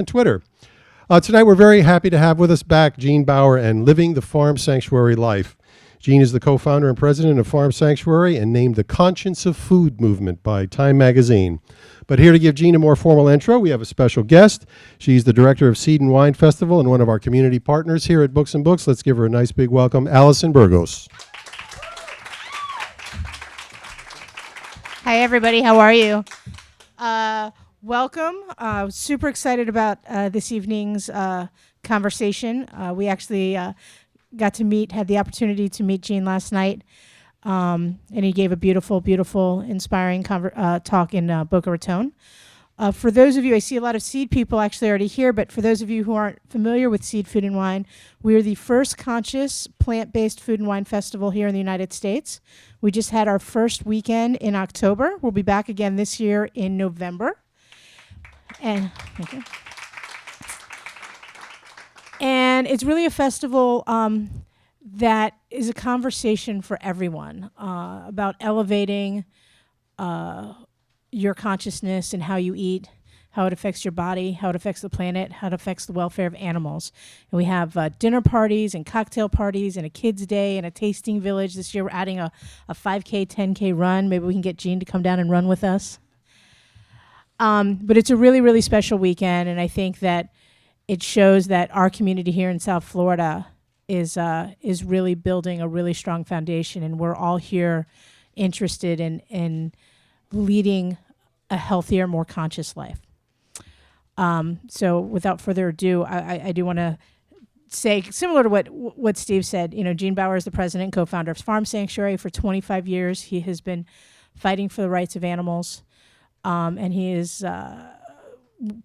and Twitter. Tonight, we're very happy to have with us back Gene Baur and Living the Farm Sanctuary Life. Gene is the co-founder and president of Farm Sanctuary and named the Conscience of Food movement by Time Magazine. But here to give Gene a more formal intro, we have a special guest. She's the director of Seed and Wine Festival and one of our community partners here at Books and Books. Let's give her a nice big welcome, Allison Burgos. Hi, everybody. How are you? Welcome. Super excited about this evening's conversation. We actually had the opportunity to meet Gene last night, and he gave a beautiful, beautiful, inspiring talk in Boca Raton. For those of you, I see a lot of Seed people actually already here, but for those of you who aren't familiar with Seed Food and Wine, we are the first conscious plant-based food and wine festival here in the United States. We just had our first weekend in October. We'll be back again this year in November. And thank you. And it's really a festival that is a conversation for everyone about elevating your consciousness and how you eat, how it affects your body, how it affects the planet, how it affects the welfare of animals. And we have dinner parties and cocktail parties and a kids' day and a tasting village. This year we're adding a 5K, 10K run. Maybe we can get Gene to come down and run with us. But it's a really, really special weekend, and I think that it shows that our community here in South Florida is really building a really strong foundation, and we're all here interested in leading a healthier, more conscious life. So without further ado, I do want to say, similar to what Steve said, Gene Baur is the president and co-founder of Farm Sanctuary. For 25 years, he has been fighting for the rights of animals, and he is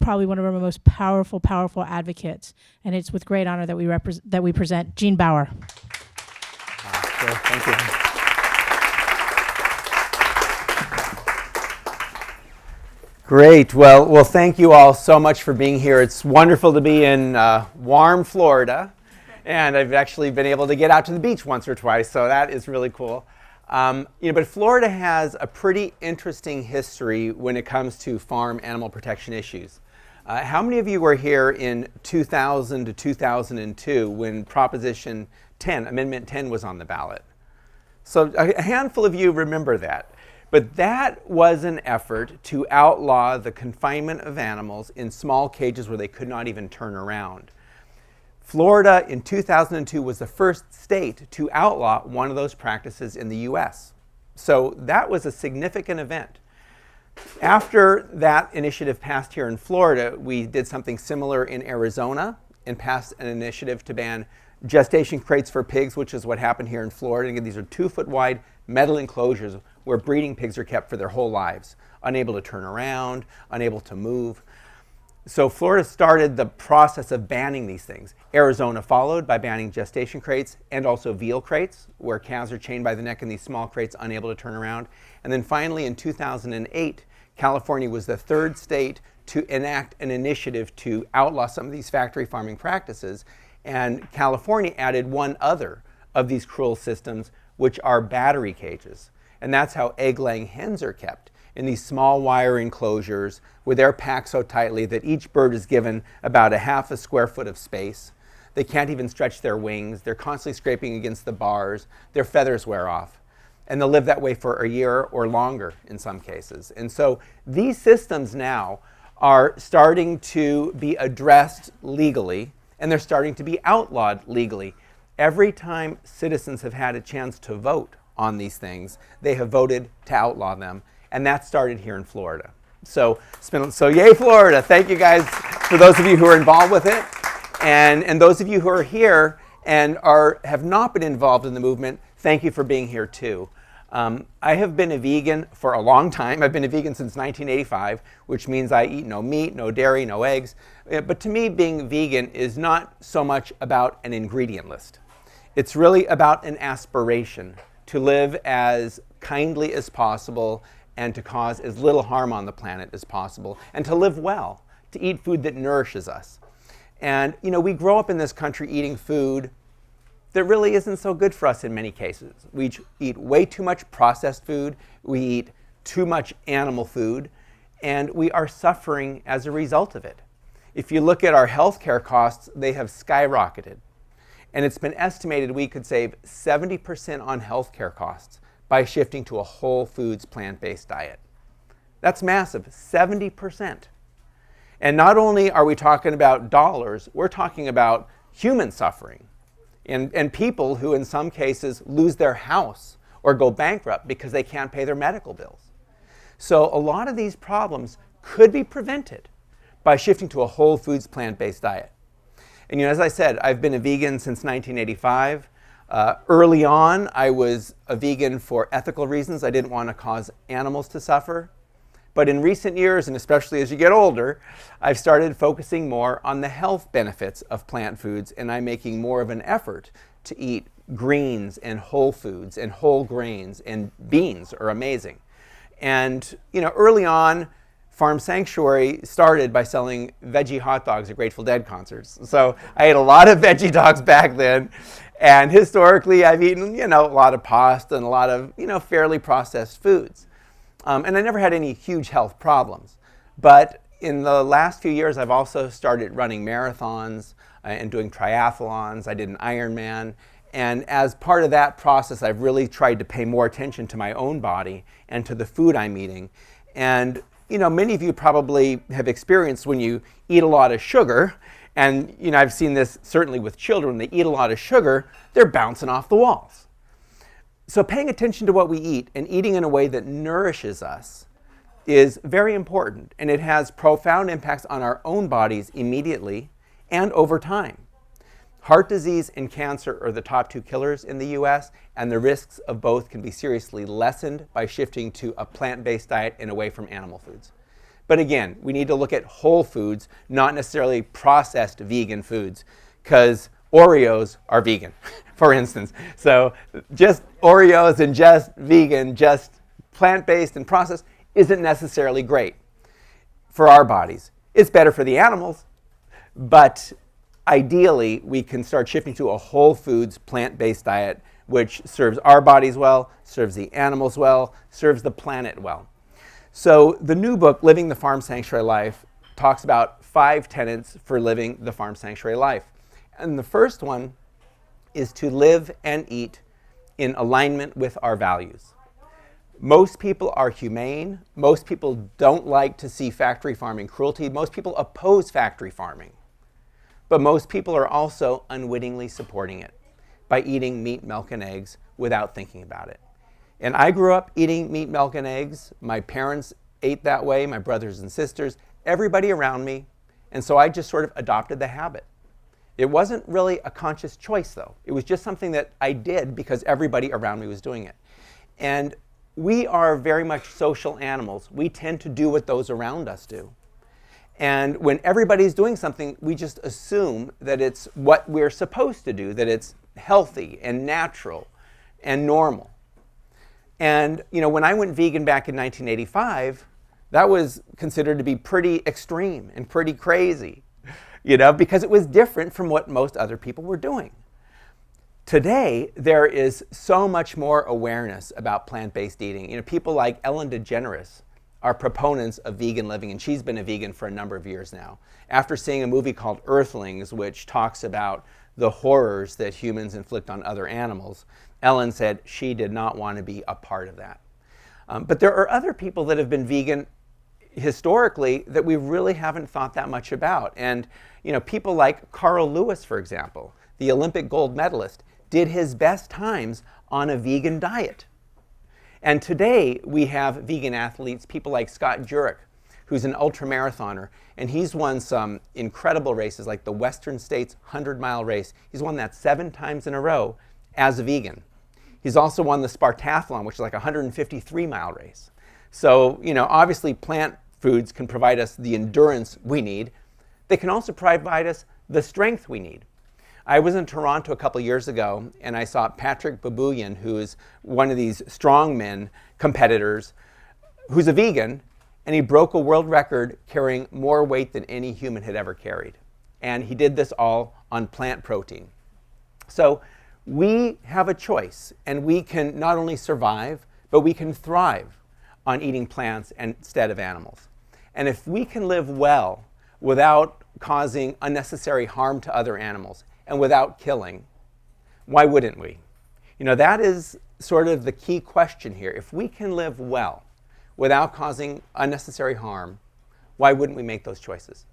probably one of our most powerful advocates. And it's with great honor that we present Gene Baur. Thank you. Great. Well, thank you all so much for being here. It's wonderful to be in warm Florida, and I've actually been able to get out to the beach once or twice, so that is really cool. But Florida has a pretty interesting history when it comes to farm animal protection issues. How many of you were here in 2000 to 2002 when Proposition 10, Amendment 10 was on the ballot? So a handful of you remember that. But that was an effort to outlaw the confinement of animals in small cages where they could not even turn around. Florida in 2002 was the first state to outlaw one of those practices in the U.S. So that was a significant event. After that initiative passed here in Florida, we did something similar in Arizona and passed an initiative to ban gestation crates for pigs, which is what happened here in Florida. Again, these are 2-foot wide metal enclosures where breeding pigs are kept for their whole lives, unable to turn around, unable to move. So Florida started the process of banning these things. Arizona followed by banning gestation crates and also veal crates, where calves are chained by the neck in these small crates, unable to turn around. And then finally in 2008, California was the third state to enact an initiative to outlaw some of these factory farming practices. And California added one other of these cruel systems, which are battery cages. And that's how egg-laying hens are kept, in these small wire enclosures where they're packed so tightly that each bird is given about a half a square foot of space. They can't even stretch their wings. They're constantly scraping against the bars. Their feathers wear off. And they'll live that way for a year or longer in some cases. And so these systems now are starting to be addressed legally, and they're starting to be outlawed legally. Every time citizens have had a chance to vote on these things, they have voted to outlaw them. And that started here in Florida. So yay, Florida. Thank you guys for those of you who are involved with it. And those of you who are here and have not been involved in the movement, thank you for being here too. I have been a vegan for a long time. I've been a vegan since 1985, which means I eat no meat, no dairy, no eggs. But to me, being vegan is not so much about an ingredient list. It's really about an aspiration to live as kindly as possible and to cause as little harm on the planet as possible, and to live well, to eat food that nourishes us. And we grow up in this country eating food that really isn't so good for us in many cases. We eat way too much processed food, we eat too much animal food, and we are suffering as a result of it. If you look at our healthcare costs, they have skyrocketed. And it's been estimated we could save 70% on healthcare costs by shifting to a whole foods plant-based diet. That's massive, 70%. And not only are we talking about dollars, we're talking about human suffering and people who in some cases lose their house or go bankrupt because they can't pay their medical bills. So a lot of these problems could be prevented by shifting to a whole foods plant-based diet. And as I said, I've been a vegan since 1985. Early on, I was a vegan for ethical reasons. I didn't want to cause animals to suffer. But in recent years, and especially as you get older, I've started focusing more on the health benefits of plant foods, and I'm making more of an effort to eat greens and whole foods and whole grains, and beans are amazing. And early on, Farm Sanctuary started by selling veggie hot dogs at Grateful Dead concerts. So I ate a lot of veggie dogs back then. And historically, I've eaten, a lot of pasta and a lot of, fairly processed foods. And I never had any huge health problems. But in the last few years, I've also started running marathons and doing triathlons. I did an Ironman. And as part of that process, I've really tried to pay more attention to my own body and to the food I'm eating. And many of you probably have experienced when you eat a lot of sugar, and I've seen this certainly with children, they eat a lot of sugar, they're bouncing off the walls. So paying attention to what we eat and eating in a way that nourishes us is very important, and it has profound impacts on our own bodies immediately and over time. Heart disease and cancer are the top 2 killers in the US, and the risks of both can be seriously lessened by shifting to a plant-based diet and away from animal foods. But again, we need to look at whole foods, not necessarily processed vegan foods, because Oreos are vegan, for instance. So just Oreos and just vegan, just plant-based and processed isn't necessarily great for our bodies. It's better for the animals, but ideally, we can start shifting to a whole foods, plant-based diet, which serves our bodies well, serves the animals well, serves the planet well. So the new book, Living the Farm Sanctuary Life, talks about 5 tenets for living the farm sanctuary life. And the first one is to live and eat in alignment with our values. Most people are humane. Most people don't like to see factory farming cruelty. Most people oppose factory farming. But most people are also unwittingly supporting it by eating meat, milk, and eggs without thinking about it. And I grew up eating meat, milk, and eggs. My parents ate that way, my brothers and sisters, everybody around me. And so I just sort of adopted the habit. It wasn't really a conscious choice, though. It was just something that I did because everybody around me was doing it. And we are very much social animals. We tend to do what those around us do. And when everybody's doing something, we just assume that it's what we're supposed to do, that it's healthy and natural and normal. And when I went vegan back in 1985, that was considered to be pretty extreme and pretty crazy, because it was different from what most other people were doing. Today, there is so much more awareness about plant-based eating. People like Ellen DeGeneres are proponents of vegan living, and she's been a vegan for a number of years now. After seeing a movie called Earthlings, which talks about the horrors that humans inflict on other animals, Ellen said she did not want to be a part of that. But there are other people that have been vegan historically that we really haven't thought that much about. And people like Carl Lewis, for example, the Olympic gold medalist, did his best times on a vegan diet. And today we have vegan athletes, people like Scott Jurek, who's an ultramarathoner, and he's won some incredible races like the Western States 100-mile race. He's won that 7 times in a row as a vegan. He's also won the Spartathlon, which is like a 153-mile race. So, obviously plant foods can provide us the endurance we need. They can also provide us the strength we need. I was in Toronto a couple years ago, and I saw Patrick Baboulian, who is one of these strongmen competitors, who's a vegan, and he broke a world record carrying more weight than any human had ever carried. And he did this all on plant protein. So we have a choice, and we can not only survive, but we can thrive on eating plants instead of animals. And if we can live well without causing unnecessary harm to other animals and without killing, why wouldn't we? That is sort of the key question here. If we can live well without causing unnecessary harm, why wouldn't we make those choices?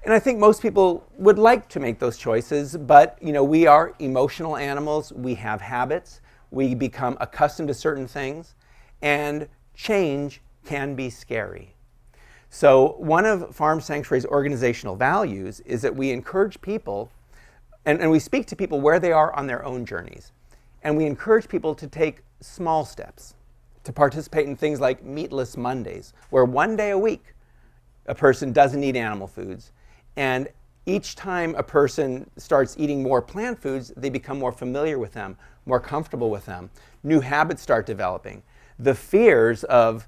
And I think most people would like to make those choices, but we are emotional animals. We have habits. We become accustomed to certain things, and change can be scary. So one of Farm Sanctuary's organizational values is that we encourage people, and we speak to people where they are on their own journeys, and we encourage people to take small steps, to participate in things like Meatless Mondays, where one day a week a person doesn't eat animal foods. And each time a person starts eating more plant foods, they become more familiar with them, more comfortable with them. New habits start developing. The fears of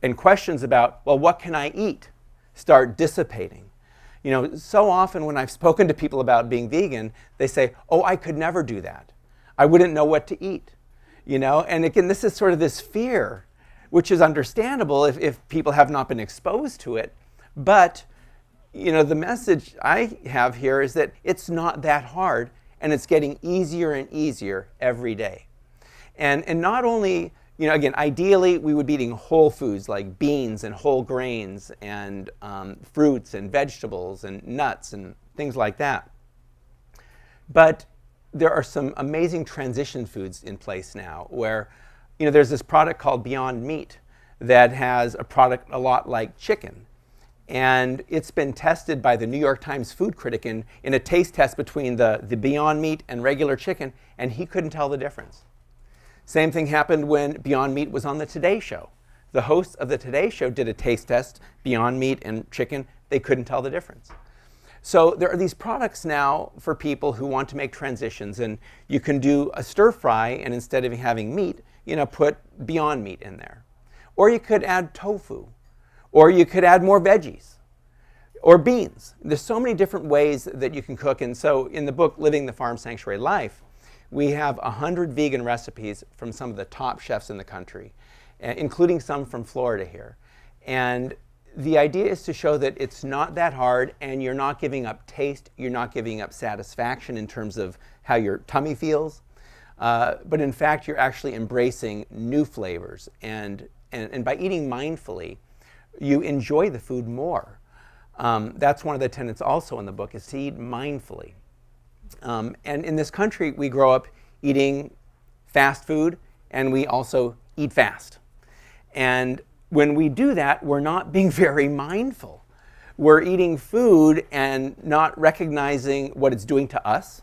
and questions about, well, what can I eat, start dissipating. So often when I've spoken to people about being vegan, they say, oh, I could never do that. I wouldn't know what to eat. And again, this is sort of this fear, which is understandable if people have not been exposed to it. But the message I have here is that it's not that hard, and it's getting easier and easier every day. And not only, again, ideally we would be eating whole foods like beans and whole grains and fruits and vegetables and nuts and things like that. But there are some amazing transition foods in place now where, there's this product called Beyond Meat that has a product a lot like chicken. And it's been tested by the New York Times food critic in a taste test between the Beyond Meat and regular chicken, and he couldn't tell the difference. Same thing happened when Beyond Meat was on the Today Show. The hosts of the Today Show did a taste test, Beyond Meat and chicken. They couldn't tell the difference. So there are these products now for people who want to make transitions, and you can do a stir fry, and instead of having meat, put Beyond Meat in there. Or you could add tofu. Or you could add more veggies or beans. There's so many different ways that you can cook. And so in the book, Living the Farm Sanctuary Life, we have 100 vegan recipes from some of the top chefs in the country, including some from Florida here. And the idea is to show that it's not that hard, and you're not giving up taste, you're not giving up satisfaction in terms of how your tummy feels, but in fact, you're actually embracing new flavors. And by eating mindfully, you enjoy the food more. That's one of the tenets also in the book, is to eat mindfully. And in this country, we grow up eating fast food, and we also eat fast. And when we do that, we're not being very mindful. We're eating food and not recognizing what it's doing to us.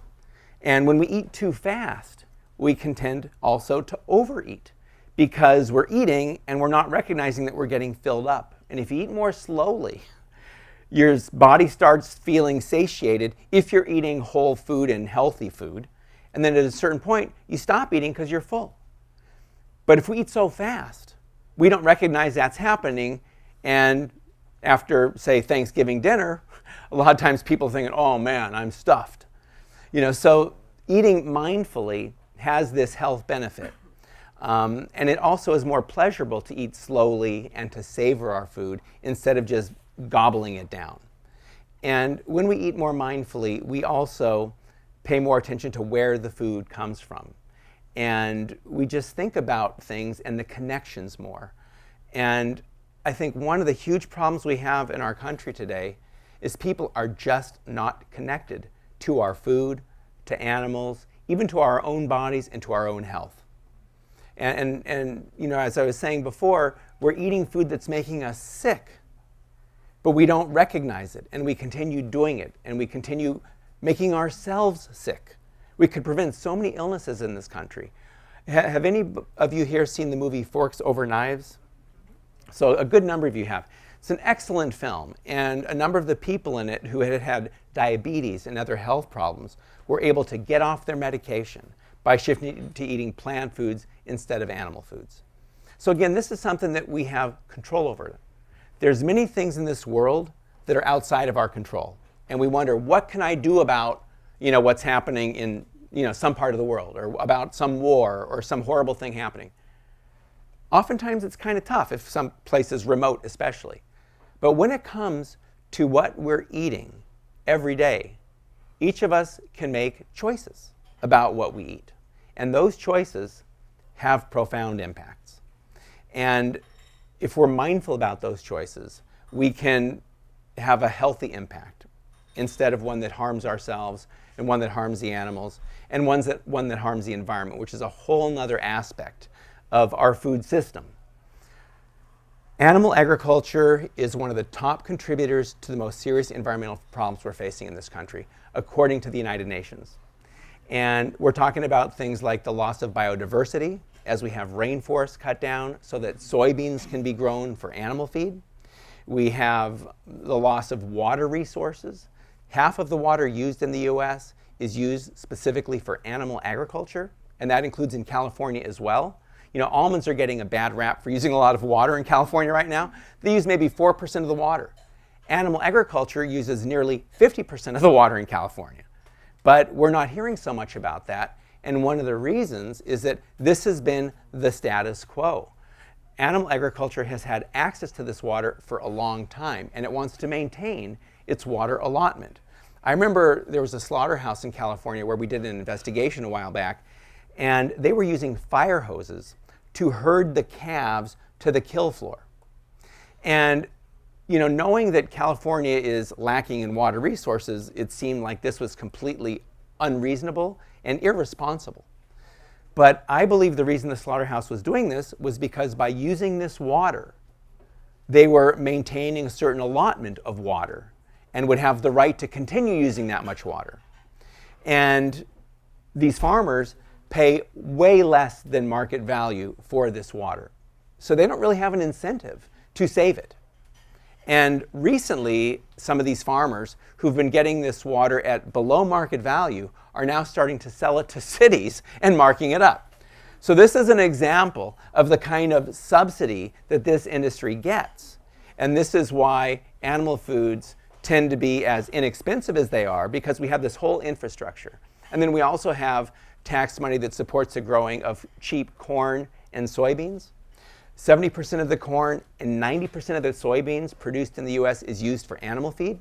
And when we eat too fast, we can tend also to overeat, because we're eating and we're not recognizing that we're getting filled up. And if you eat more slowly, your body starts feeling satiated if you're eating whole food and healthy food. And then at a certain point, you stop eating because you're full. But if we eat so fast, we don't recognize that's happening. And after, say, Thanksgiving dinner, a lot of times people think, oh man, I'm stuffed. So eating mindfully has this health benefit. And it also is more pleasurable to eat slowly and to savor our food instead of just gobbling it down. And when we eat more mindfully, we also pay more attention to where the food comes from. And we just think about things and the connections more. And I think one of the huge problems we have in our country today is people are just not connected to our food, to animals, even to our own bodies and to our own health. And as I was saying before, we're eating food that's making us sick, but we don't recognize it, and we continue doing it, and we continue making ourselves sick. We could prevent so many illnesses in this country. Have any of you here seen the movie Forks Over Knives? So a good number of you have. It's an excellent film, and a number of the people in it who had had diabetes and other health problems were able to get off their medication by shifting to eating plant foods instead of animal foods. So again, this is something that we have control over. There's many things in this world that are outside of our control, and we wonder, what can I do about what's happening in some part of the world, or about some war or some horrible thing happening? Oftentimes it's kind of tough, if some place is remote especially. But when it comes to what we're eating every day, each of us can make choices about what we eat. And those choices have profound impacts. And if we're mindful about those choices, we can have a healthy impact instead of one that harms ourselves and one that harms the animals and one that harms the environment, which is a whole nother aspect of our food system. Animal agriculture is one of the top contributors to the most serious environmental problems we're facing in this country, according to the United Nations. And we're talking about things like the loss of biodiversity, as we have rainforests cut down so that soybeans can be grown for animal feed. We have the loss of water resources. Half of the water used in the US is used specifically for animal agriculture, and that includes in California as well. You know, almonds are getting a bad rap for using a lot of water in California right now. They use maybe 4% of the water. Animal agriculture uses nearly 50% of the water in California. But we're not hearing so much about that. And one of the reasons is that this has been the status quo. Animal agriculture has had access to this water for a long time, and it wants to maintain its water allotment. I remember there was a slaughterhouse in California where we did an investigation a while back, and they were using fire hoses to herd the calves to the kill floor. And you know, knowing that California is lacking in water resources, it seemed like this was completely unreasonable and irresponsible. But I believe the reason the slaughterhouse was doing this was because by using this water, they were maintaining a certain allotment of water and would have the right to continue using that much water. And these farmers pay way less than market value for this water. So they don't really have an incentive to save it. And recently, some of these farmers who've been getting this water at below market value are now starting to sell it to cities and marking it up. So this is an example of the kind of subsidy that this industry gets. And this is why animal foods tend to be as inexpensive as they are, because we have this whole infrastructure. And then we also have tax money that supports the growing of cheap corn and soybeans. 70% of the corn and 90% of the soybeans produced in the US is used for animal feed.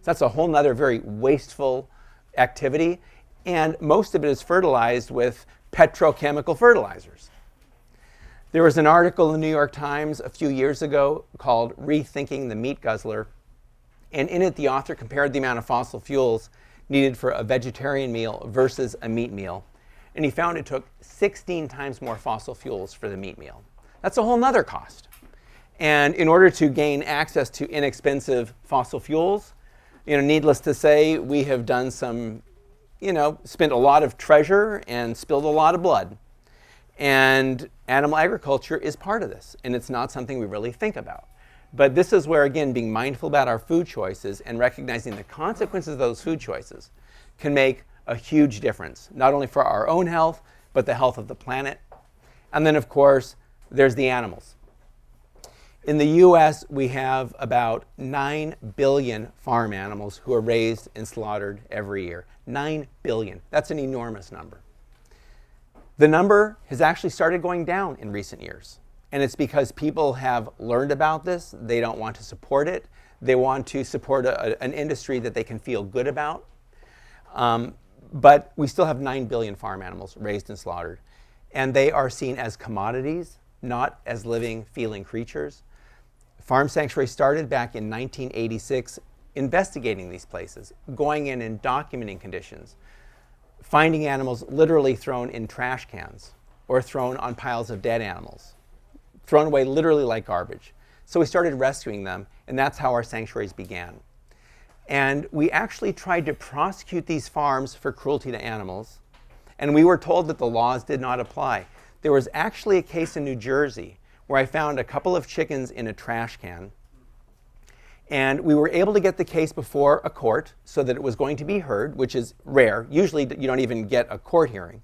So that's a whole nother very wasteful activity. And most of it is fertilized with petrochemical fertilizers. There was an article in the New York Times a few years ago called Rethinking the Meat Guzzler. And in it, the author compared the amount of fossil fuels needed for a vegetarian meal versus a meat meal. And he found it took 16 times more fossil fuels for the meat meal. That's a whole nother cost. And in order to gain access to inexpensive fossil fuels, needless to say, we have done some, spent a lot of treasure and spilled a lot of blood. And animal agriculture is part of this, and it's not something we really think about. But this is where, again, being mindful about our food choices and recognizing the consequences of those food choices can make a huge difference, not only for our own health, but the health of the planet. And then, of course, there's the animals. In the US, we have about 9 billion farm animals who are raised and slaughtered every year. 9 billion. That's an enormous number. The number has actually started going down in recent years. And it's because people have learned about this. They don't want to support it. They want to support an industry that they can feel good about. But we still have 9 billion farm animals raised and slaughtered. And they are seen as commodities, not as living, feeling creatures. Farm Sanctuary started back in 1986 investigating these places, going in and documenting conditions, finding animals literally thrown in trash cans or thrown on piles of dead animals, thrown away literally like garbage. So we started rescuing them, and that's how our sanctuaries began. And we actually tried to prosecute these farms for cruelty to animals, and we were told that the laws did not apply. There was actually a case in New Jersey where I found a couple of chickens in a trash can, and we were able to get the case before a court so that it was going to be heard, which is rare. Usually you don't even get a court hearing.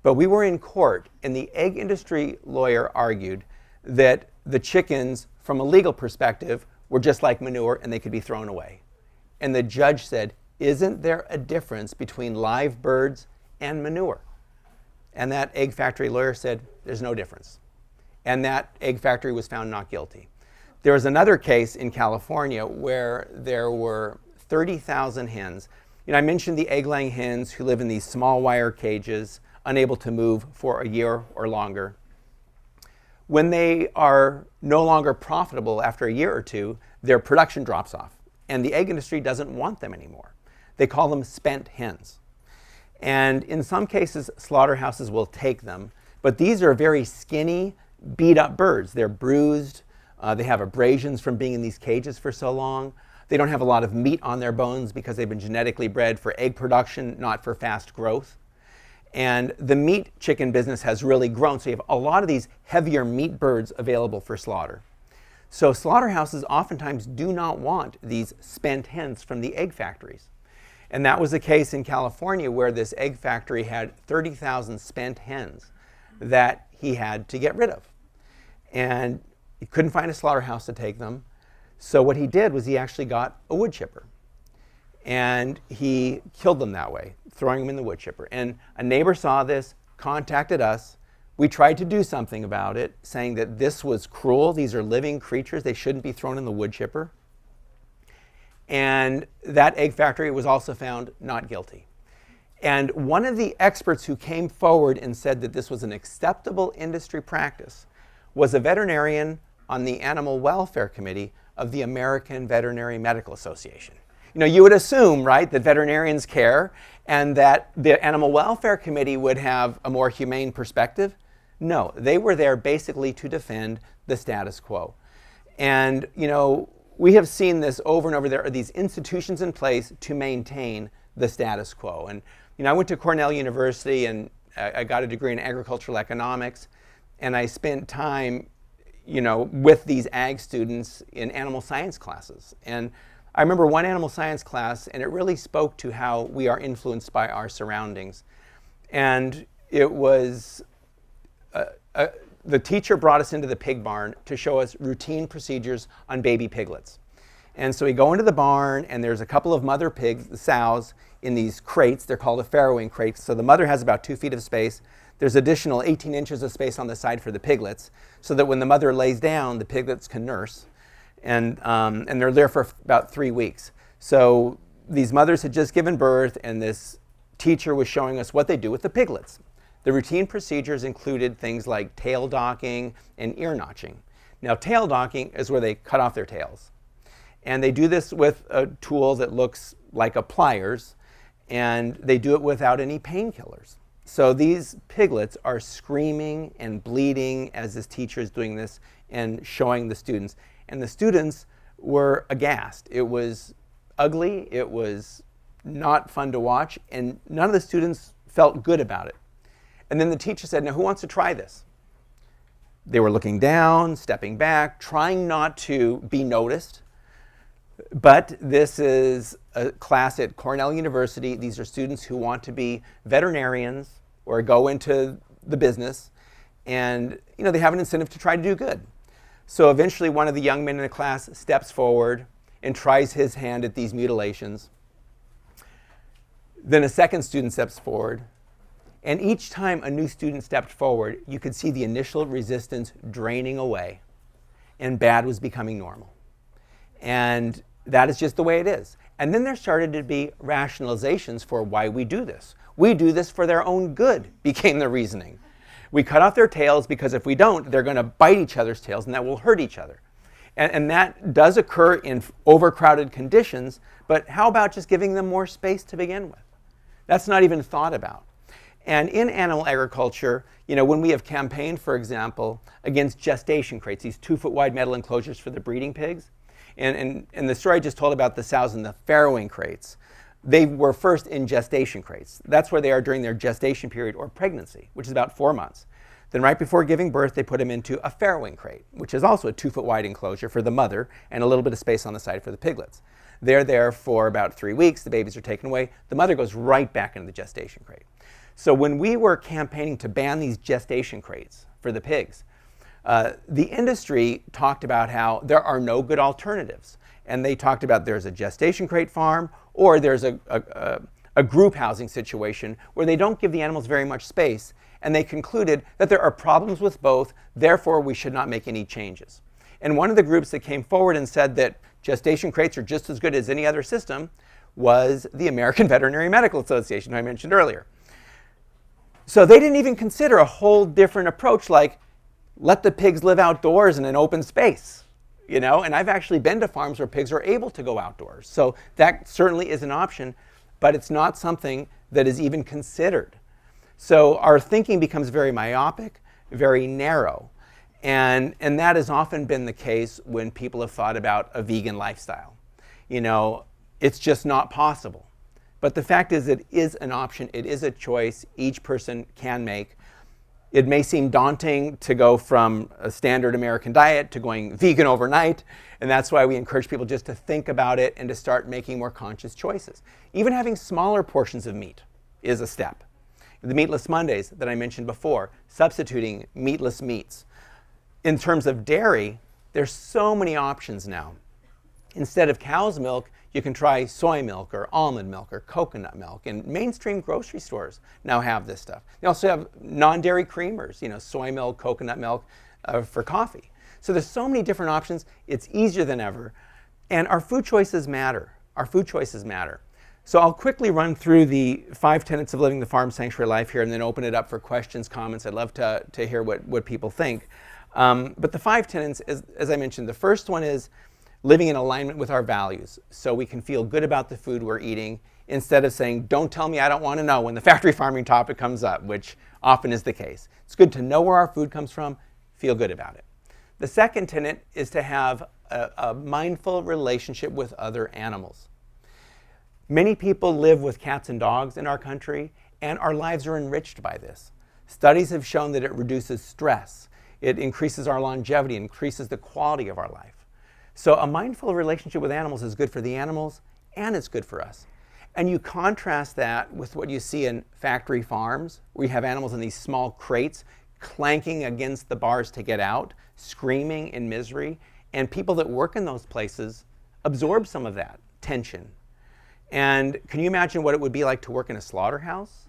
But we were in court, and the egg industry lawyer argued that the chickens, from a legal perspective, were just like manure and they could be thrown away. And the judge said, isn't there a difference between live birds and manure? And that egg factory lawyer said, there's no difference. And that egg factory was found not guilty. There was another case in California where there were 30,000 hens. I mentioned the egg-laying hens who live in these small wire cages, unable to move for a year or longer. When they are no longer profitable after a year or two, their production drops off, and the egg industry doesn't want them anymore. They call them spent hens. And in some cases, slaughterhouses will take them, but these are very skinny, beat-up birds. They're bruised. They have abrasions from being in these cages for so long. They don't have a lot of meat on their bones because they've been genetically bred for egg production, not for fast growth. And the meat chicken business has really grown, so you have a lot of these heavier meat birds available for slaughter. So slaughterhouses oftentimes do not want these spent hens from the egg factories. And that was the case in California, where this egg factory had 30,000 spent hens that he had to get rid of. And he couldn't find a slaughterhouse to take them. So what he did was he actually got a wood chipper. And he killed them that way, throwing them in the wood chipper. And a neighbor saw this, contacted us. We tried to do something about it, saying that this was cruel. These are living creatures. They shouldn't be thrown in the wood chipper. And that egg factory was also found not guilty. And one of the experts who came forward and said that this was an acceptable industry practice was a veterinarian on the Animal Welfare Committee of the American Veterinary Medical Association. You would assume, right, that veterinarians care and that the Animal Welfare Committee would have a more humane perspective. No, they were there basically to defend the status quo. And, we have seen this over and over. There are these institutions in place to maintain the status quo. And, I went to Cornell University and I got a degree in agricultural economics, and I spent time, with these ag students in animal science classes. And I remember one animal science class, and it really spoke to how we are influenced by our surroundings. And it was, the teacher brought us into the pig barn to show us routine procedures on baby piglets. And so we go into the barn, and there's a couple of mother pigs, the sows, in these crates. They're called a farrowing crate. So the mother has about 2 feet of space. There's additional 18 inches of space on the side for the piglets, so that when the mother lays down, the piglets can nurse. And they're there for about 3 weeks. So these mothers had just given birth, and this teacher was showing us what they do with the piglets. The routine procedures included things like tail docking and ear notching. Now, tail docking is where they cut off their tails. And they do this with a tool that looks like a pliers, and they do it without any painkillers. So these piglets are screaming and bleeding as this teacher is doing this and showing the students. And the students were aghast. It was ugly, it was not fun to watch, and none of the students felt good about it. And then the teacher said, now who wants to try this? They were looking down, stepping back, trying not to be noticed. But this is a class at Cornell University. These are students who want to be veterinarians or go into the business. And they have an incentive to try to do good. So eventually one of the young men in the class steps forward and tries his hand at these mutilations. Then a second student steps forward. And each time a new student stepped forward, you could see the initial resistance draining away, and bad was becoming normal. And that is just the way it is. And then there started to be rationalizations for why we do this. We do this for their own good, became the reasoning. We cut off their tails because if we don't, they're going to bite each other's tails, and that will hurt each other. And that does occur in overcrowded conditions, but how about just giving them more space to begin with? That's not even thought about. And in animal agriculture, when we have campaigned, for example, against gestation crates, these 2-foot wide metal enclosures for the breeding pigs, and the story I just told about the sows in the farrowing crates, they were first in gestation crates. That's where they are during their gestation period or pregnancy, which is about 4 months. Then right before giving birth, they put them into a farrowing crate, which is also a 2-foot wide enclosure for the mother and a little bit of space on the side for the piglets. They're there for about 3 weeks. The babies are taken away. The mother goes right back into the gestation crate. So when we were campaigning to ban these gestation crates for the pigs, the industry talked about how there are no good alternatives. And they talked about there's a gestation crate farm, or there's a group housing situation where they don't give the animals very much space. And they concluded that there are problems with both, therefore we should not make any changes. And one of the groups that came forward and said that gestation crates are just as good as any other system, was the American Veterinary Medical Association, who I mentioned earlier. So they didn't even consider a whole different approach, like let the pigs live outdoors in an open space. And I've actually been to farms where pigs are able to go outdoors. So that certainly is an option, but it's not something that is even considered. So our thinking becomes very myopic, very narrow. And that has often been the case when people have thought about a vegan lifestyle. It's just not possible. But the fact is, it is an option. It is a choice each person can make. It may seem daunting to go from a standard American diet to going vegan overnight. And that's why we encourage people just to think about it and to start making more conscious choices. Even having smaller portions of meat is a step. The Meatless Mondays that I mentioned before, substituting meatless meats. In terms of dairy, there's so many options now. Instead of cow's milk, you can try soy milk or almond milk or coconut milk. And mainstream grocery stores now have this stuff. They also have non-dairy creamers, soy milk, coconut milk for coffee. So there's so many different options. It's easier than ever. And our food choices matter. Our food choices matter. So I'll quickly run through the 5 tenets of living the farm sanctuary life here and then open it up for questions, comments. I'd love to hear what people think. But the 5 tenets, as I mentioned, the first one is living in alignment with our values so we can feel good about the food we're eating instead of saying, don't tell me, I don't want to know, when the factory farming topic comes up, which often is the case. It's good to know where our food comes from, feel good about it. The second tenet is to have a mindful relationship with other animals. Many people live with cats and dogs in our country, and our lives are enriched by this. Studies have shown that it reduces stress, it increases our longevity, increases the quality of our life. So a mindful relationship with animals is good for the animals, and it's good for us. And you contrast that with what you see in factory farms, where you have animals in these small crates clanking against the bars to get out, screaming in misery, and people that work in those places absorb some of that tension. And can you imagine what it would be like to work in a slaughterhouse?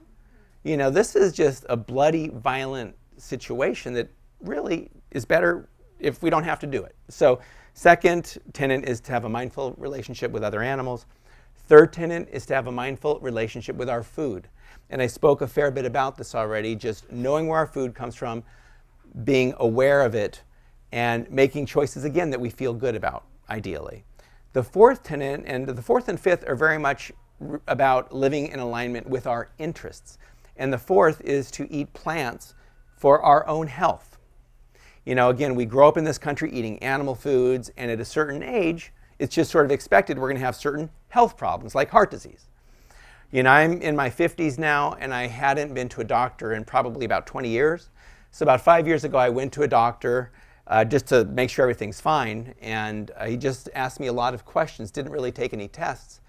This is just a bloody, violent situation that really is better if we don't have to do it. So second tenet is to have a mindful relationship with other animals. Third tenet is to have a mindful relationship with our food. And I spoke a fair bit about this already, just knowing where our food comes from, being aware of it, and making choices, again, that we feel good about, ideally. The fourth tenet, and the fourth and fifth are very much about living in alignment with our interests. And the fourth is to eat plants for our own health. Again, we grow up in this country eating animal foods, and at a certain age, it's just sort of expected we're going to have certain health problems, like heart disease. I'm in my 50s now, and I hadn't been to a doctor in probably about 20 years. So about 5 years ago, I went to a doctor just to make sure everything's fine, and he just asked me a lot of questions, didn't really take any tests.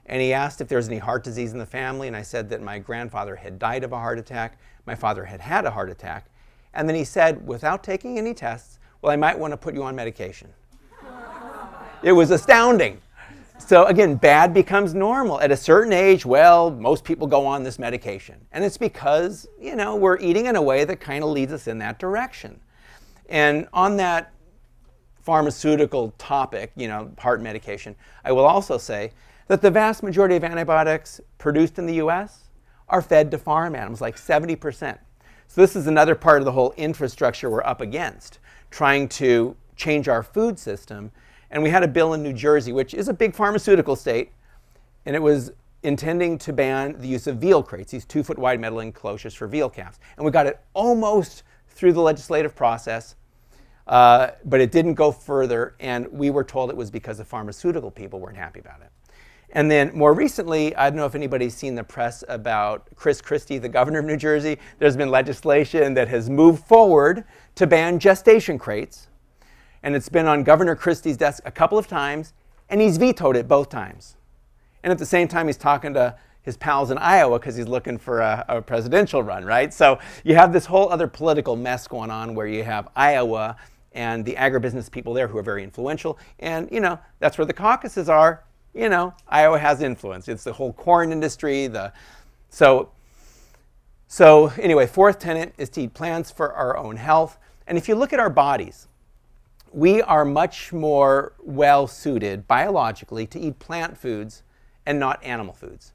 And he asked if there was any heart disease in the family, and I said that my grandfather had died of a heart attack, my father had had a heart attack. And then he said, without taking any tests, well, I might want to put you on medication. It was astounding. So again, bad becomes normal. At a certain age, well, most people go on this medication. And it's because, we're eating in a way that kind of leads us in that direction. And on that pharmaceutical topic, heart medication, I will also say that the vast majority of antibiotics produced in the US are fed to farm animals, like 70%. So this is another part of the whole infrastructure we're up against, trying to change our food system. And we had a bill in New Jersey, which is a big pharmaceutical state, and it was intending to ban the use of veal crates, these 2-foot wide metal enclosures for veal calves. And we got it almost through the legislative process, but it didn't go further, and we were told it was because the pharmaceutical people weren't happy about it. And then more recently, I don't know if anybody's seen the press about Chris Christie, the governor of New Jersey. There's been legislation that has moved forward to ban gestation crates. And it's been on Governor Christie's desk a couple of times, and he's vetoed it both times. And at the same time, he's talking to his pals in Iowa because he's looking for a presidential run, right? So you have this whole other political mess going on where you have Iowa and the agribusiness people there who are very influential. And, that's where the caucuses are. Iowa has influence. It's the whole corn industry. So anyway, fourth tenet is to eat plants for our own health. And if you look at our bodies, we are much more well suited biologically to eat plant foods and not animal foods.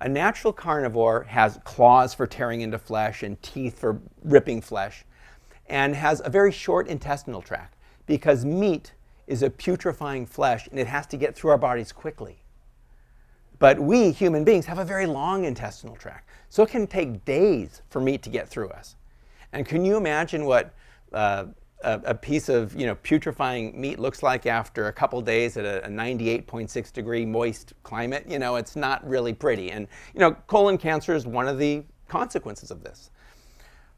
A natural carnivore has claws for tearing into flesh and teeth for ripping flesh, and has a very short intestinal tract because meat is a putrefying flesh and it has to get through our bodies quickly. But we, human beings, have a very long intestinal tract, so it can take days for meat to get through us. And can you imagine what a piece of putrefying meat looks like after a couple days at a 98.6 degree moist climate? It's not really pretty. And colon cancer is one of the consequences of this.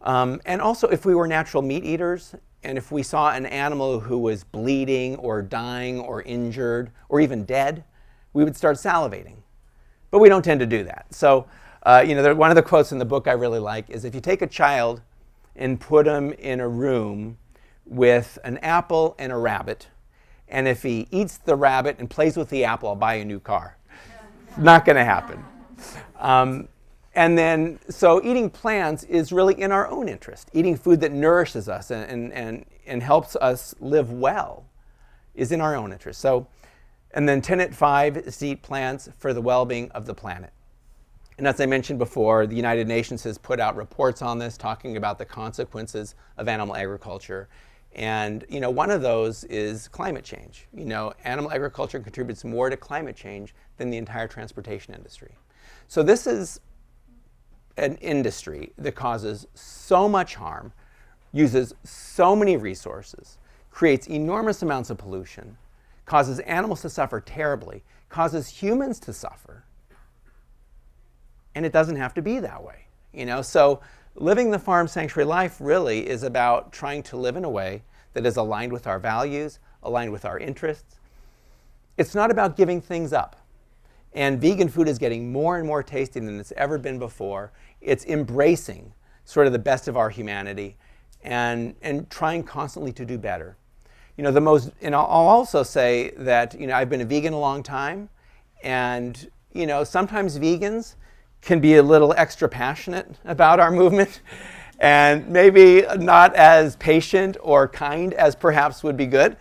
And also, if we were natural meat eaters, and if we saw an animal who was bleeding or dying or injured or even dead, we would start salivating. But we don't tend to do that. So, one of the quotes in the book I really like is, if you take a child and put him in a room with an apple and a rabbit, and if he eats the rabbit and plays with the apple, I'll buy you a new car. Not going to happen. And then, so eating plants is really in our own interest. Eating food that nourishes us and helps us live well is in our own interest. So, and then tenet 5 is to eat plants for the well-being of the planet. And as I mentioned before, the United Nations has put out reports on this, talking about the consequences of animal agriculture. And one of those is climate change. Animal agriculture contributes more to climate change than the entire transportation industry. So this is an industry that causes so much harm, uses so many resources, creates enormous amounts of pollution, causes animals to suffer terribly, causes humans to suffer. And it doesn't have to be that way. So living the farm sanctuary life really is about trying to live in a way that is aligned with our values, aligned with our interests. It's not about giving things up. And vegan food is getting more and more tasty than it's ever been before. It's embracing sort of the best of our humanity and trying constantly to do better. And I'll also say that, I've been a vegan a long time, and, sometimes vegans can be a little extra passionate about our movement and maybe not as patient or kind as perhaps would be good.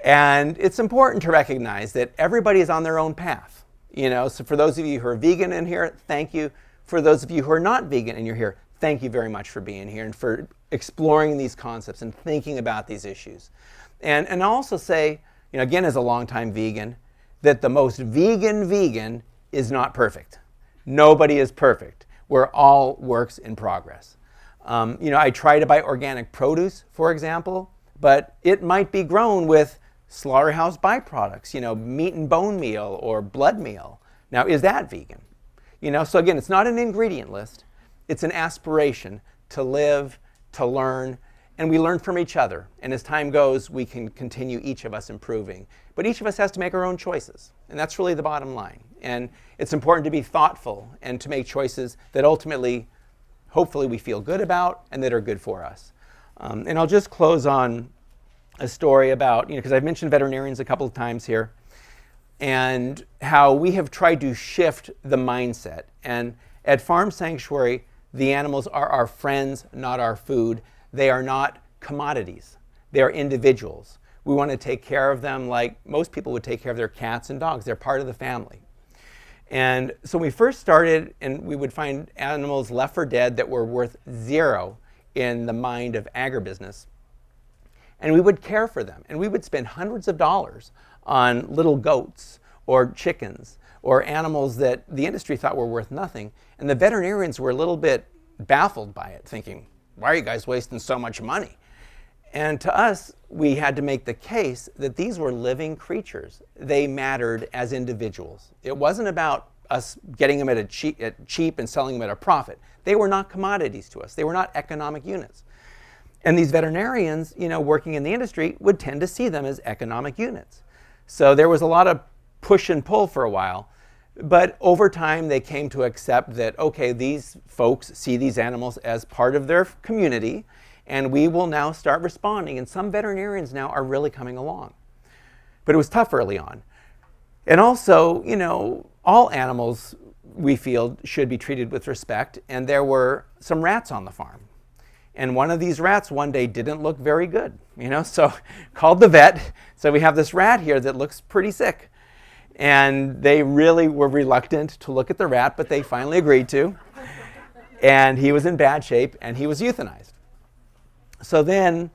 And it's important to recognize that everybody is on their own path. So for those of you who are vegan in here, thank you. For those of you who are not vegan and you're here, thank you very much for being here and for exploring these concepts and thinking about these issues. And I'll also say, again, as a longtime vegan, that the most vegan is not perfect. Nobody is perfect. We're all works in progress. I try to buy organic produce, for example, but it might be grown with slaughterhouse byproducts, meat and bone meal or blood meal. Now, is that vegan? So again, it's not an ingredient list. It's an aspiration to live, to learn, and we learn from each other. And as time goes, we can continue, each of us, improving. But each of us has to make our own choices. And that's really the bottom line. And it's important to be thoughtful and to make choices that ultimately, hopefully, we feel good about and that are good for us. And I'll just close on a story about, because I've mentioned veterinarians a couple of times here, and how we have tried to shift the mindset. And at Farm Sanctuary, the animals are our friends, not our food. They are not commodities. They are individuals. We want to take care of them like most people would take care of their cats and dogs. They're part of the family. And so we first started, and we would find animals left for dead that were worth zero in the mind of agribusiness. And we would care for them. And we would spend hundreds of dollars on little goats or chickens or animals that the industry thought were worth nothing. And the veterinarians were a little bit baffled by it, thinking, why are you guys wasting so much money? And to us, we had to make the case that these were living creatures. They mattered as individuals. It wasn't about us getting them at cheap and selling them at a profit. They were not commodities to us. They were not economic units. And these veterinarians, working in the industry, would tend to see them as economic units. So there was a lot of push and pull for a while. But over time, they came to accept that, okay, these folks see these animals as part of their community, and we will now start responding. And some veterinarians now are really coming along. But it was tough early on. And also, all animals, we feel, should be treated with respect. And there were some rats on the farm. And one of these rats one day didn't look very good, so called the vet. So we have this rat here that looks pretty sick. And they really were reluctant to look at the rat, but they finally agreed to. And he was in bad shape, and he was euthanized. So then,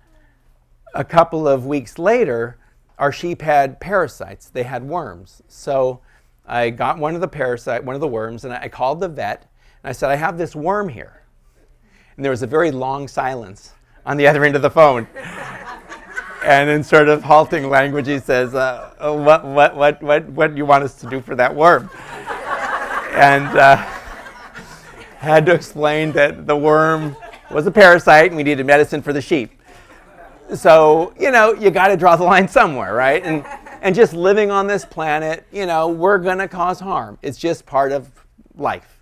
a couple of weeks later, our sheep had parasites. They had worms. So I got one of the worms, and I called the vet, and I said, I have this worm here. And there was a very long silence on the other end of the phone. And in sort of halting language, he says, what do you want us to do for that worm? And had to explain that the worm was a parasite and we needed medicine for the sheep. So, you got to draw the line somewhere, right? And just living on this planet, we're going to cause harm. It's just part of life.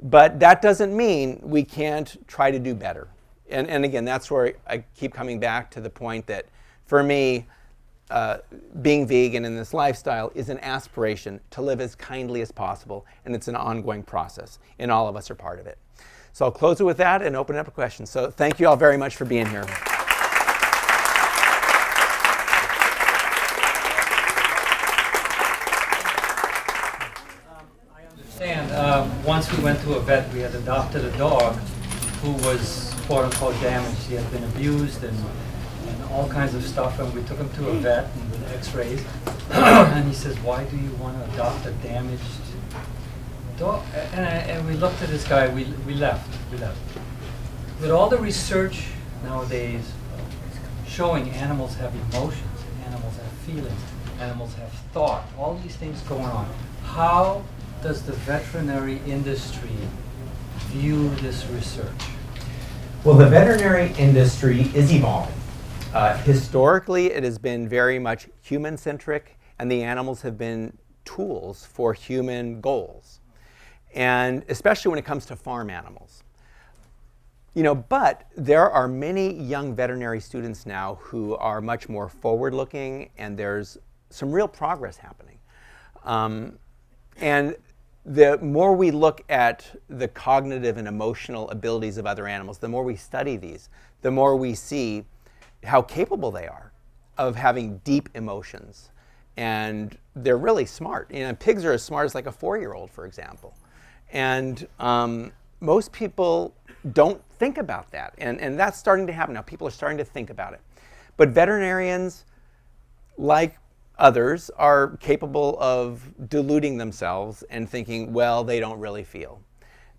But that doesn't mean we can't try to do better. And again, that's where I keep coming back to the point that for me, being vegan in this lifestyle is an aspiration to live as kindly as possible, and it's an ongoing process, and all of us are part of it. So I'll close it with that and open it up to questions. So thank you all very much for being here. Once we went to a vet, we had adopted a dog who was quote unquote damaged. He had been abused and all kinds of stuff, and we took him to a vet and with x-rays. And he says, why do you want to adopt a damaged dog? And we looked at this guy, we left. With all the research nowadays showing animals have emotions, animals have feelings, animals have thought, all these things going on, how does the veterinary industry view this research? Well, the veterinary industry is evolving. Historically, it has been very much human-centric, and the animals have been tools for human goals, and especially when it comes to farm animals. But there are many young veterinary students now who are much more forward-looking, and there's some real progress happening. And the more we look at the cognitive and emotional abilities of other animals, the more we study these, the more we see how capable they are of having deep emotions. And they're really smart. Pigs are as smart as like a 4-year-old, for example. And most people don't think about that. And that's starting to happen now. People are starting to think about it. But veterinarians, like others, are capable of deluding themselves and thinking, well, they don't really feel.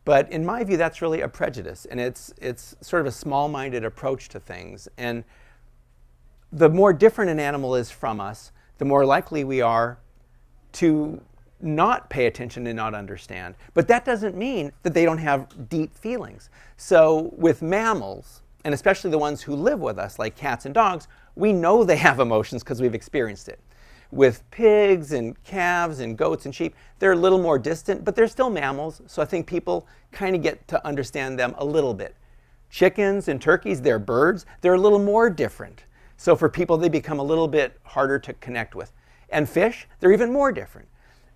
But in my view, that's really a prejudice, and it's sort of a small-minded approach to things. And the more different an animal is from us, the more likely we are to not pay attention and not understand. But that doesn't mean that they don't have deep feelings. So with mammals, and especially the ones who live with us, like cats and dogs, we know they have emotions because we've experienced it. With pigs and calves and goats and sheep, they're a little more distant, but they're still mammals, so I think people kind of get to understand them a little bit. Chickens and turkeys, they're birds, they're a little more different. So for people, they become a little bit harder to connect with. And fish, they're even more different.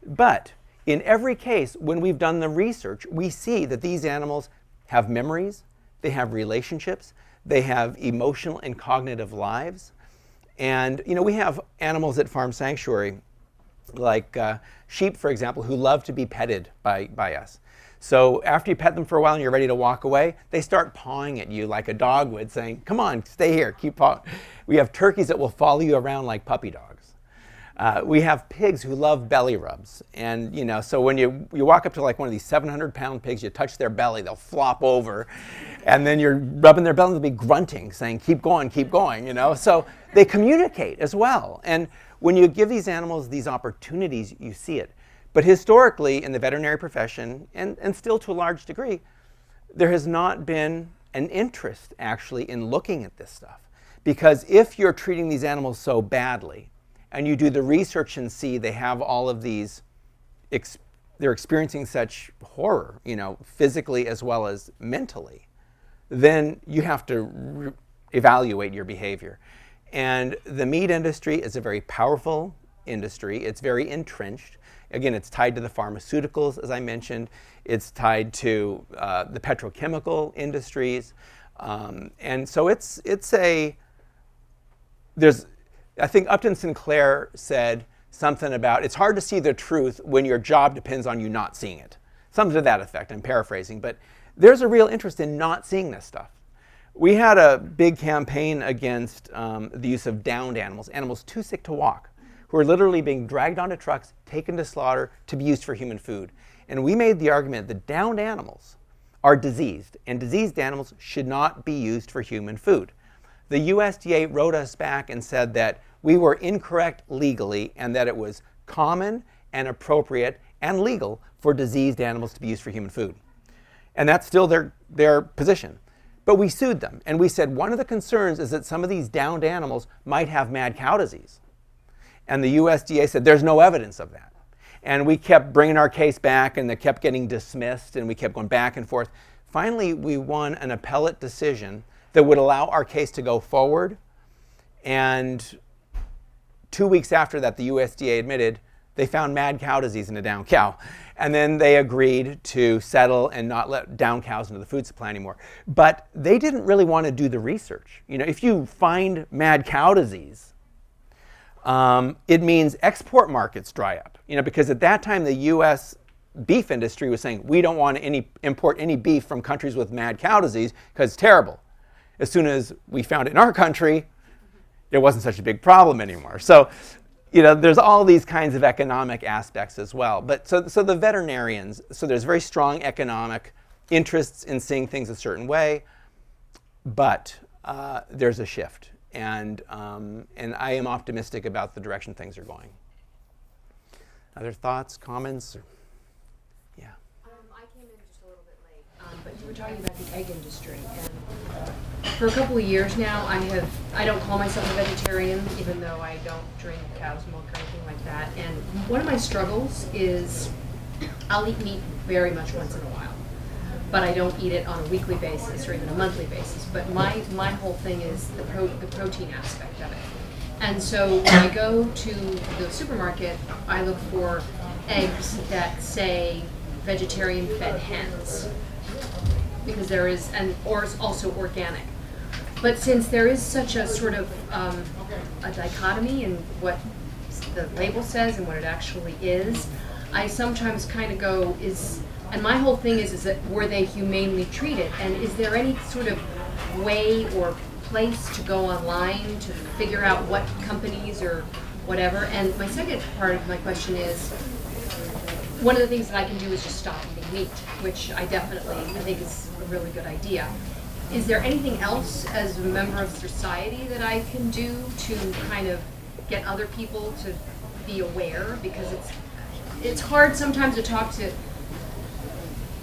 But in every case, when we've done the research, we see that these animals have memories, they have relationships, they have emotional and cognitive lives. And we have animals at Farm Sanctuary, like sheep, for example, who love to be petted by us. So after you pet them for a while and you're ready to walk away, they start pawing at you like a dog would, saying, come on, stay here, keep pawing. We have turkeys that will follow you around like puppy dogs. We have pigs who love belly rubs. And, so when you walk up to like one of these 700-pound pigs, you touch their belly, they'll flop over. And then you're rubbing their belly, they'll be grunting, saying, keep going, So they communicate as well. And when you give these animals these opportunities, you see it. But historically, in the veterinary profession, and still to a large degree, there has not been an interest, actually, in looking at this stuff. Because if you're treating these animals so badly, and you do the research and see they have all of these, they're experiencing such horror, physically as well as mentally, then you have to evaluate your behavior. And the meat industry is a very powerful industry. It's very entrenched. Again, it's tied to the pharmaceuticals, as I mentioned. It's tied to the petrochemical industries. And so there's, I think Upton Sinclair said something about, it's hard to see the truth when your job depends on you not seeing it. Something to that effect, I'm paraphrasing, but there's a real interest in not seeing this stuff. We had a big campaign against the use of downed animals, animals too sick to walk, who are literally being dragged onto trucks, taken to slaughter to be used for human food. And we made the argument that downed animals are diseased, and diseased animals should not be used for human food. The USDA wrote us back and said that we were incorrect legally and that it was common and appropriate and legal for diseased animals to be used for human food. And that's still their position. But we sued them, and we said one of the concerns is that some of these downed animals might have mad cow disease. And the USDA said there's no evidence of that. And we kept bringing our case back, and they kept getting dismissed, and we kept going back and forth. Finally, we won an appellate decision that would allow our case to go forward. And 2 weeks after that, the USDA admitted they found mad cow disease in a down cow. And then they agreed to settle and not let down cows into the food supply anymore. But they didn't really want to do the research. You know, if you find mad cow disease, it means export markets dry up. You know, because at that time the U.S. beef industry was saying we don't want to import any beef from countries with mad cow disease because it's terrible. As soon as we found it in our country, it wasn't such a big problem anymore. So, you know, there's all these kinds of economic aspects as well. But so the veterinarians, so there's very strong economic interests in seeing things a certain way, but there's a shift, and I am optimistic about the direction things are going. Other thoughts, comments? Yeah. I came in just a little bit late, but you were talking about the egg industry, and for a couple of years now, I don't call myself a vegetarian, even though I don't drink cow's milk or anything like that. And one of my struggles is I'll eat meat very much once in a while, but I don't eat it on a weekly basis or even a monthly basis. But my whole thing is the protein aspect of it. And so when I go to the supermarket, I look for eggs that say vegetarian fed hens, because there is, or it's also organic. But since there is such a sort of a dichotomy in what the label says and what it actually is, I sometimes kind of go, and my whole thing is that were they humanely treated? And is there any sort of way or place to go online to figure out what companies or whatever? And my second part of my question is, one of the things that I can do is just stop eating meat, which I think is a really good idea. Is there anything else as a member of society that I can do to kind of get other people to be aware? Because it's hard sometimes to talk to,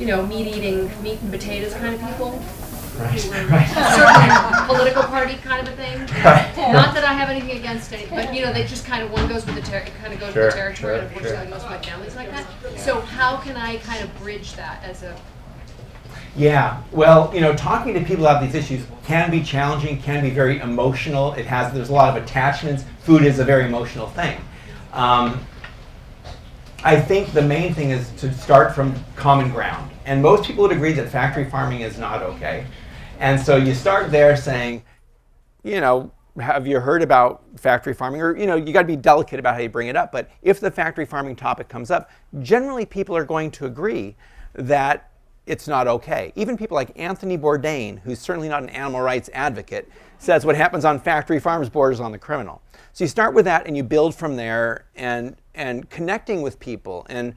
you know, meat and potatoes kind of people. Right. A certain political party kind of a thing. Not that I have anything against it, but you know, they just kind of one goes with the with the territory, and unfortunately most of my family's like that. So how can I kind of bridge that as a? Yeah, well, you know, talking to people about these issues can be challenging, can be very emotional. There's a lot of attachments. Food is a very emotional thing. I think the main thing is to start from common ground. And most people would agree that factory farming is not okay. And so you start there saying, you know, have you heard about factory farming? Or, you know, you got to be delicate about how you bring it up. But if the factory farming topic comes up, generally people are going to agree that it's not okay. Even people like Anthony Bourdain, who's certainly not an animal rights advocate, says what happens on factory farms borders on the criminal. So you start with that and you build from there, and connecting with people and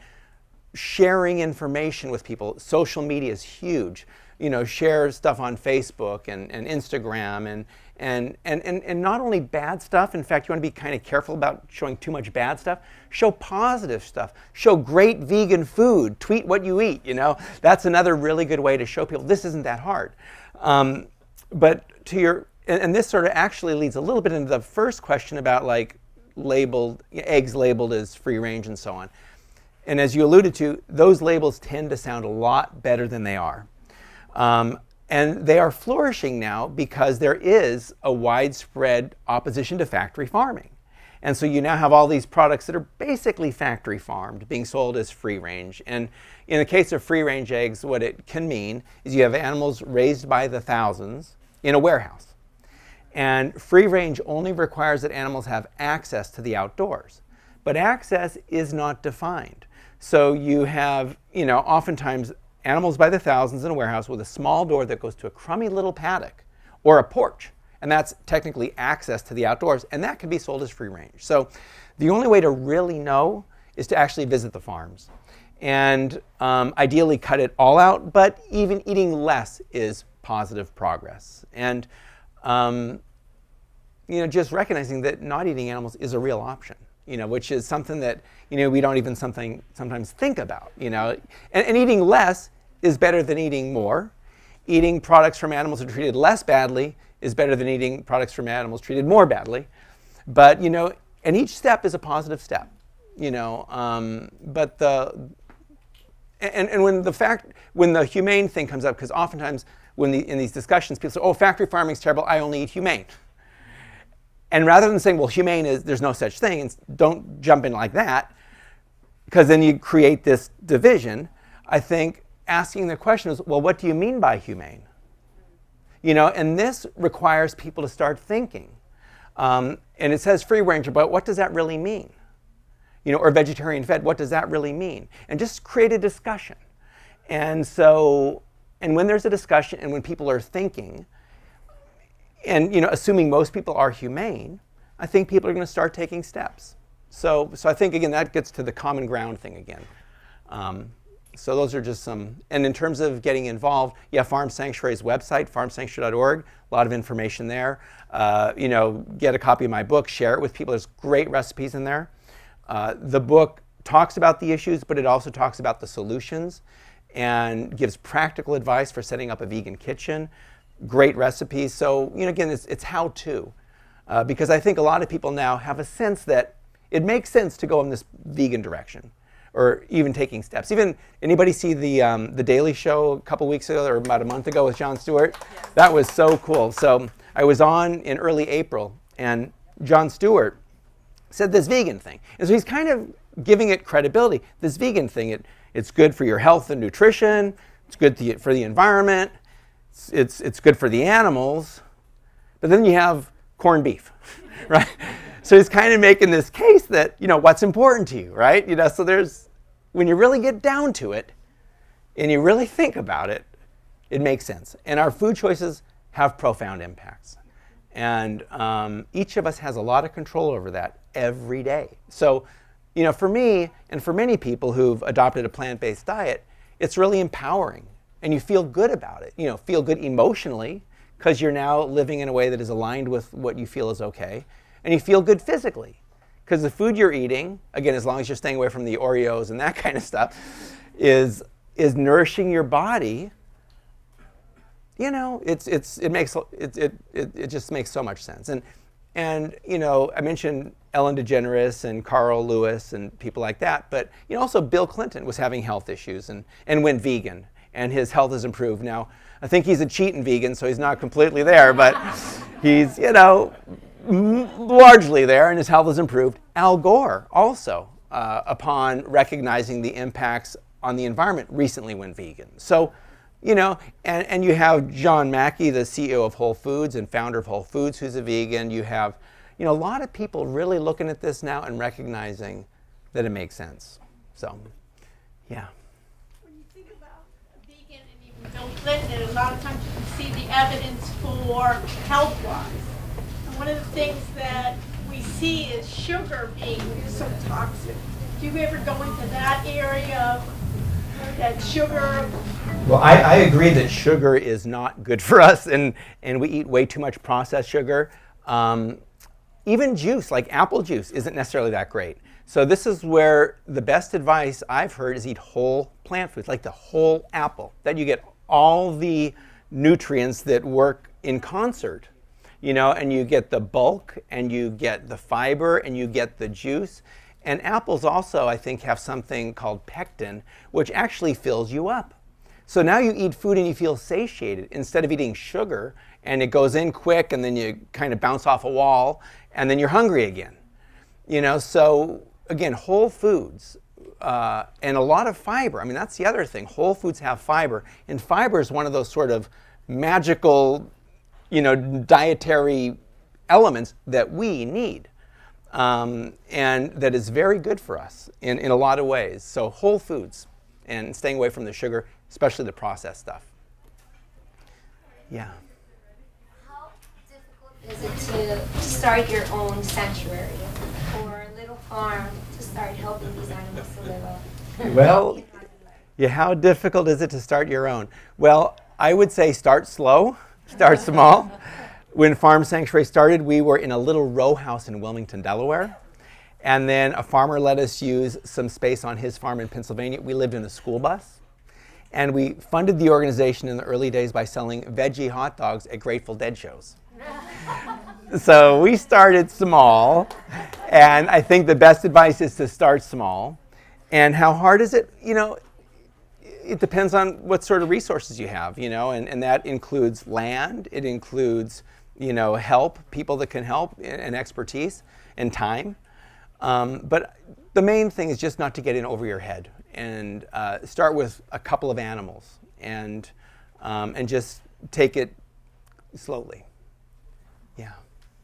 sharing information with people. Social media is huge. You know, share stuff on Facebook and Instagram and not only bad stuff. In fact, you want to be kind of careful about showing too much bad stuff. Show positive stuff. Show great vegan food. Tweet what you eat, you know. That's another really good way to show people this isn't that hard. But to your, and this sort of actually leads a little bit into the first question about like eggs labeled as free range and so on. And as you alluded to, those labels tend to sound a lot better than they are. And they are flourishing now because there is a widespread opposition to factory farming. And so you now have all these products that are basically factory farmed being sold as free range. And in the case of free range eggs, what it can mean is you have animals raised by the thousands in a warehouse. And free range only requires that animals have access to the outdoors. But access is not defined. So you have, oftentimes animals by the thousands in a warehouse with a small door that goes to a crummy little paddock or a porch. And that's technically access to the outdoors, and that can be sold as free range. So the only way to really know is to actually visit the farms and ideally cut it all out, but even eating less is positive progress. And just recognizing that not eating animals is a real option, which is something that we don't even sometimes think about. And eating less is better than eating more. Eating products from animals that are treated less badly is better than eating products from animals treated more badly. But, and each step is a positive step, but when the humane thing comes up, because oftentimes in these discussions, people say, oh, factory farming is terrible, I only eat humane. And rather than saying, well, humane is, there's no such thing, and don't jump in like that, because then you create this division, I think asking the question is, well, what do you mean by humane? And this requires people to start thinking. And it says free range, but what does that really mean? Or vegetarian fed, what does that really mean? And just create a discussion. And when there's a discussion and when people are thinking, and assuming most people are humane, I think people are going to start taking steps. So I think, again, that gets to the common ground thing again. So those are just some, and in terms of getting involved, Farm Sanctuary's website, farmsanctuary.org, a lot of information there. Get a copy of my book, share it with people. There's great recipes in there. The book talks about the issues, but it also talks about the solutions and gives practical advice for setting up a vegan kitchen. Great recipes. So, again, it's how-to. Because I think a lot of people now have a sense that it makes sense to go in this vegan direction, or even taking steps. Even anybody see the Daily Show a couple weeks ago or about a month ago with Jon Stewart? Yes. That was so cool. So I was on in early April, and Jon Stewart said this vegan thing. And so he's kind of giving it credibility. This vegan thing, it's good for your health and nutrition. It's good for the environment. It's good for the animals. But then you have corned beef, right? So he's kind of making this case that, what's important to you, right? So when you really get down to it and you really think about it, it makes sense. And our food choices have profound impacts. And each of us has a lot of control over that every day. So, for me and for many people who've adopted a plant-based diet, it's really empowering. And you feel good about it. Feel good emotionally because you're now living in a way that is aligned with what you feel is okay. And you feel good physically because the food you're eating, again, as long as you're staying away from the Oreos and that kind of stuff, is nourishing your body. It just makes so much sense. And I mentioned Ellen DeGeneres and Carl Lewis and people like that, but also Bill Clinton was having health issues and went vegan. And his health has improved. Now, I think he's a cheating vegan, so he's not completely there, but he's, largely there, and his health has improved. Al Gore also, upon recognizing the impacts on the environment, recently went vegan. So, and you have John Mackey, the CEO of Whole Foods and founder of Whole Foods, who's a vegan. You have, a lot of people really looking at this now and recognizing that it makes sense. So, yeah. Bill Clinton, and a lot of times you can see the evidence for health-wise. And one of the things that we see is sugar being so toxic. Do you ever go into that area, that sugar? Well, I agree that sugar is not good for us, and we eat way too much processed sugar. Even juice, like apple juice, isn't necessarily that great. So this is where the best advice I've heard is eat whole plant foods, like the whole apple, that you get all the nutrients that work in concert, and you get the bulk, and you get the fiber, and you get the juice. And apples also, I think, have something called pectin, which actually fills you up. So now you eat food and you feel satiated instead of eating sugar, and it goes in quick, and then you kind of bounce off a wall, and then you're hungry again. So again, whole foods and a lot of fiber. I mean, that's the other thing. Whole foods have fiber, and fiber is one of those sort of magical, dietary elements that we need, and that is very good for us in a lot of ways. So whole foods and staying away from the sugar, especially the processed stuff. Yeah. How difficult is it to start your own sanctuary or a little farm to start helping these animals to live up? Well, yeah, how difficult is it to start your own? Well, I would say start slow, start small. When Farm Sanctuary started, we were in a little row house in Wilmington, Delaware. And then a farmer let us use some space on his farm in Pennsylvania. We lived in a school bus. And we funded the organization in the early days by selling veggie hot dogs at Grateful Dead shows. So we started small. And I think the best advice is to start small. And how hard is it? It depends on what sort of resources you have, and that includes land, it includes, help, people that can help, and expertise, and time. But the main thing is just not to get in over your head, and start with a couple of animals, and just take it slowly. Yeah.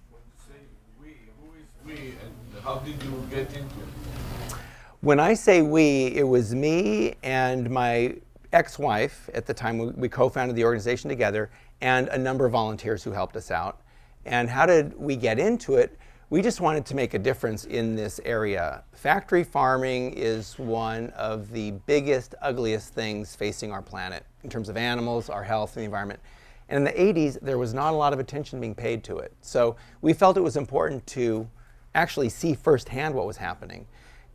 When you say we, who is we, and how did you get into it? When I say we, it was me and my ex-wife at the time. We co-founded the organization together, and a number of volunteers who helped us out. And how did we get into it? We just wanted to make a difference in this area. Factory farming is one of the biggest, ugliest things facing our planet in terms of animals, our health, and the environment. And in the 80s, there was not a lot of attention being paid to it. So we felt it was important to actually see firsthand what was happening.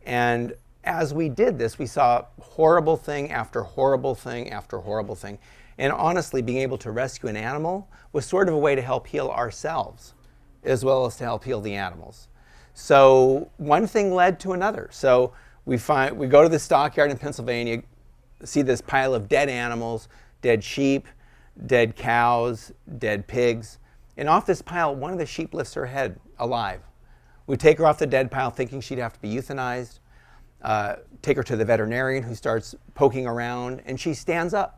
And as we did this, we saw horrible thing after horrible thing after horrible thing. And honestly, being able to rescue an animal was sort of a way to help heal ourselves, as well as to help heal the animals. So one thing led to another. So we go to the stockyard in Pennsylvania, see this pile of dead animals, dead sheep, dead cows, dead pigs. And off this pile, one of the sheep lifts her head alive. We take her off the dead pile thinking she'd have to be euthanized, take her to the veterinarian who starts poking around, and she stands up.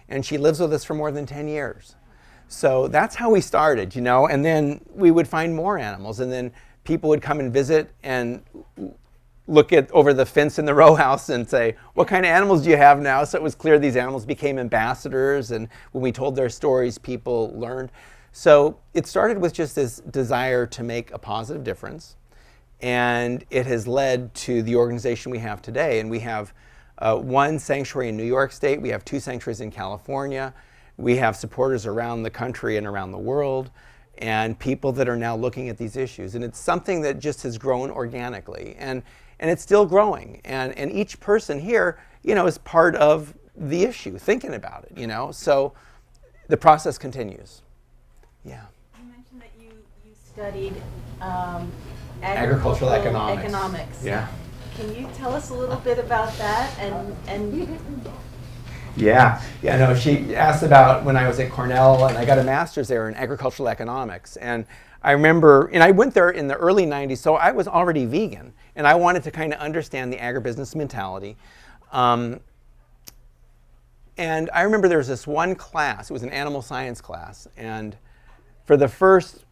And she lives with us for more than 10 years. So that's how we started, and then we would find more animals, and then people would come and visit and look at over the fence in the row house and say, what kind of animals do you have now? So it was clear these animals became ambassadors, and when we told their stories, people learned. So it started with just this desire to make a positive difference, and it has led to the organization we have today. And we have one sanctuary in New York State, we have 2 sanctuaries in California, we have supporters around the country and around the world, and people that are now looking at these issues. And it's something that just has grown organically, and it's still growing. And each person here, is part of the issue, thinking about it, so the process continues. Yeah. You mentioned that you studied Agricultural economics. Yeah. Can you tell us a little bit about that? And Yeah. No, she asked about when I was at Cornell, and I got a master's there in agricultural economics. And I remember, and I went there in the early 90s, so I was already vegan, and I wanted to kind of understand the agribusiness mentality. And I remember there was this one class, it was an animal science class, and for the first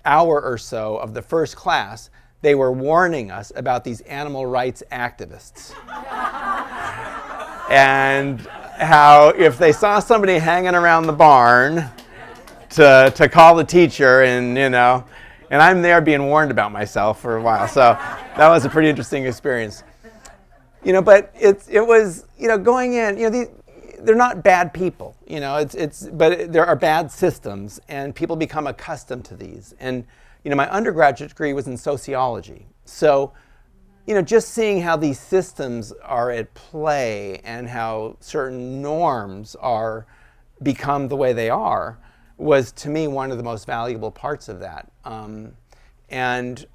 hour or so of the first class, they were warning us about these animal rights activists. And how if they saw somebody hanging around the barn to call the teacher, and I'm there being warned about myself for a while. So that was a pretty interesting experience. But it was, going in, they're not bad people, but there are bad systems, and people become accustomed to these. And, my undergraduate degree was in sociology. So, just seeing how these systems are at play and how certain norms become the way they are was, to me, one of the most valuable parts of that. And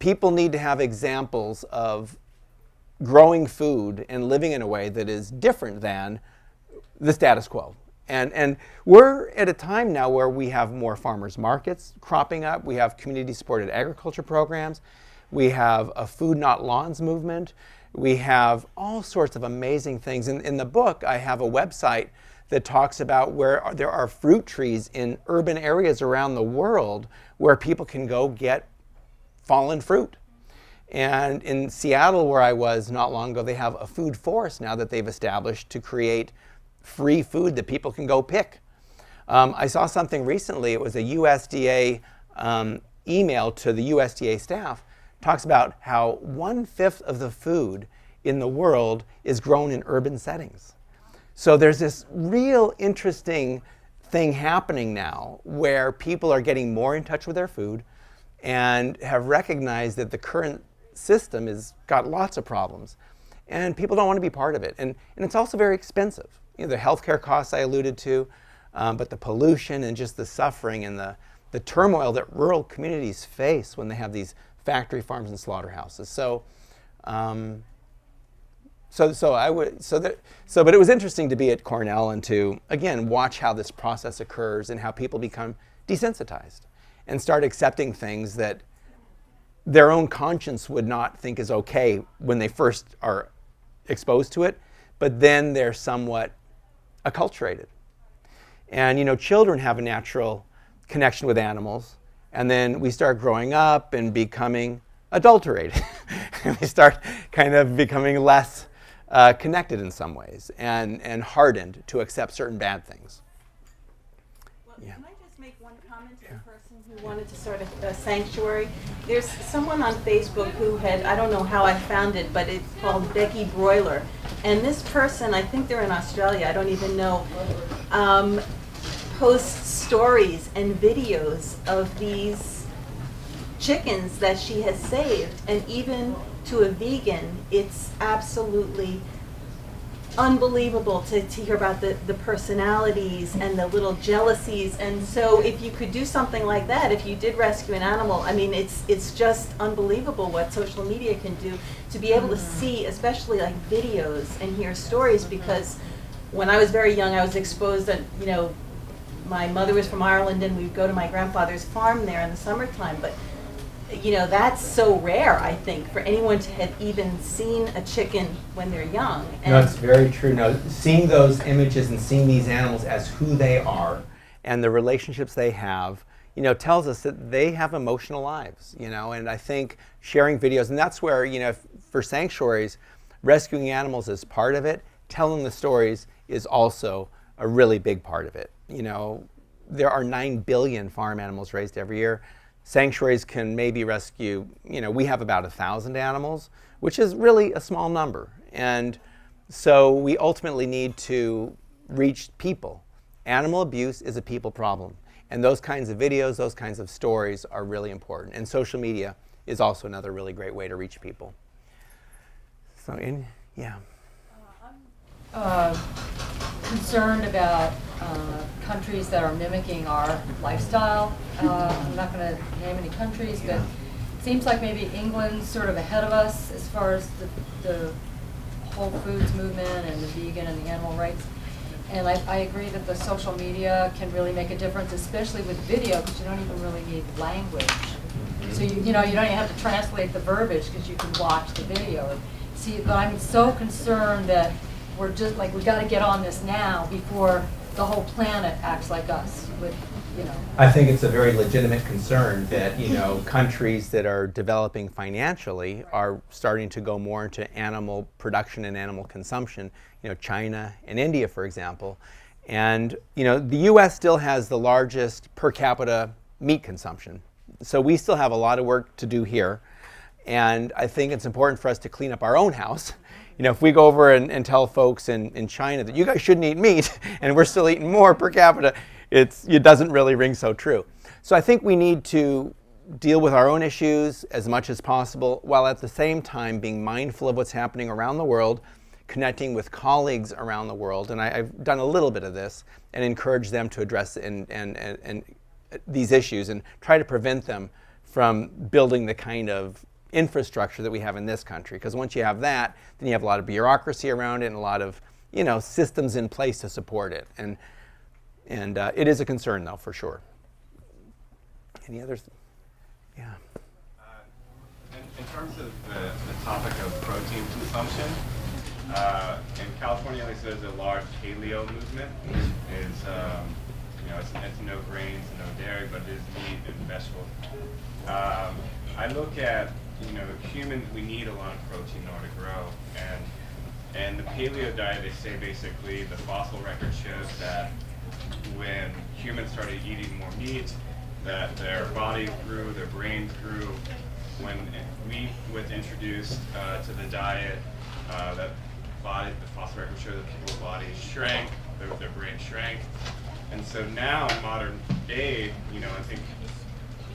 people need to have examples of growing food and living in a way that is different than the status quo. And we're at a time now where we have more farmers markets cropping up. We have community-supported agriculture programs. We have a Food Not Lawns movement. We have all sorts of amazing things. In the book, I have a website that talks about where there are fruit trees in urban areas around the world where people can go get fallen fruit. And in Seattle, where I was not long ago, they have a food forest now that they've established to create free food that people can go pick. I saw something recently. It was a USDA email to the USDA staff. Talks about how 1/5 of the food in the world is grown in urban settings. So there's this real interesting thing happening now where people are getting more in touch with their food and have recognized that the current system has got lots of problems. And people don't want to be part of it. And it's also very expensive. You know, the healthcare costs I alluded to, but the pollution and just the suffering and the turmoil that rural communities face when they have these factory farms and slaughterhouses. But it was interesting to be at Cornell and to, again, watch how this process occurs and how people become desensitized and start accepting things that their own conscience would not think is okay when they first are exposed to it, but then they're somewhat acculturated. And, you know, children have a natural connection with animals, and then we start growing up and becoming adulterated. And we start kind of becoming less connected in some ways and hardened to accept certain bad things. Well, can I just make one comment to the person who wanted to start a sanctuary? There's someone on Facebook who had, I don't know how I found it, but it's called Becky Broiler. And this person, I think they're in Australia, I don't even know, posts stories and videos of these chickens that she has saved. And even to a vegan, it's absolutely unbelievable to hear about the personalities and the little jealousies. And so if you could do something like that, if you did rescue an animal, I mean, it's just unbelievable what social media can do to be able to see, especially like videos and hear stories. Because when I was very young, I was exposed that, you know, my mother was from Ireland and we'd go to my grandfather's farm there in the summertime. But you know, that's so rare, I think, for anyone to have even seen a chicken when they're young. And no, it's very true. No, seeing those images and seeing these animals as who they are and the relationships they have, you know, tells us that they have emotional lives, you know, and I think sharing videos, and that's where, you know, for sanctuaries, rescuing animals is part of it. Telling the stories is also a really big part of it. You know, there are 9 billion farm animals raised every year. Sanctuaries can maybe rescue, you know, we have about 1,000 animals, which is really a small number. And so we ultimately need to reach people. Animal abuse is a people problem. And those kinds of videos, those kinds of stories are really important. And social media is also another really great way to reach people. So, yeah. I'm concerned about countries that are mimicking our lifestyle. I'm not going to name any countries, but it seems like maybe England's sort of ahead of us as far as the Whole Foods movement and the vegan and the animal rights. And I agree that the social media can really make a difference, especially with video, because you don't even really need language. So you know, you don't even have to translate the verbiage because you can watch the video. See, but I'm so concerned that we're just like, we got to get on this now before the whole planet acts like us with, you know. I think it's a very legitimate concern that, you know, countries that are developing financially are starting to go more into animal production and animal consumption, you know, China and India, for example. And, you know, the US still has the largest per capita meat consumption. So we still have a lot of work to do here. And I think it's important for us to clean up our own house. You know, if we go over and tell folks in China that you guys shouldn't eat meat and we're still eating more per capita, it doesn't really ring so true. So I think we need to deal with our own issues as much as possible, while at the same time being mindful of what's happening around the world, connecting with colleagues around the world. And I've done a little bit of this and encourage them to address and these issues and try to prevent them from building the kind of infrastructure that we have in this country. Because once you have that, then you have a lot of bureaucracy around it and a lot of, you know, systems in place to support it. And it is a concern, though, for sure. Any others? Yeah. And in terms of the topic of protein consumption, in California, like there's a large paleo movement, which is, it's no grains, no dairy, but it is meat and vegetables. I look at, humans, we need a lot of protein in order to grow, and the paleo diet, they say basically the fossil record shows that when humans started eating more meat, that their bodies grew, their brains grew. When meat was introduced to the diet, the fossil record showed that people's bodies shrank, their brains shrank. And so now in modern day, I think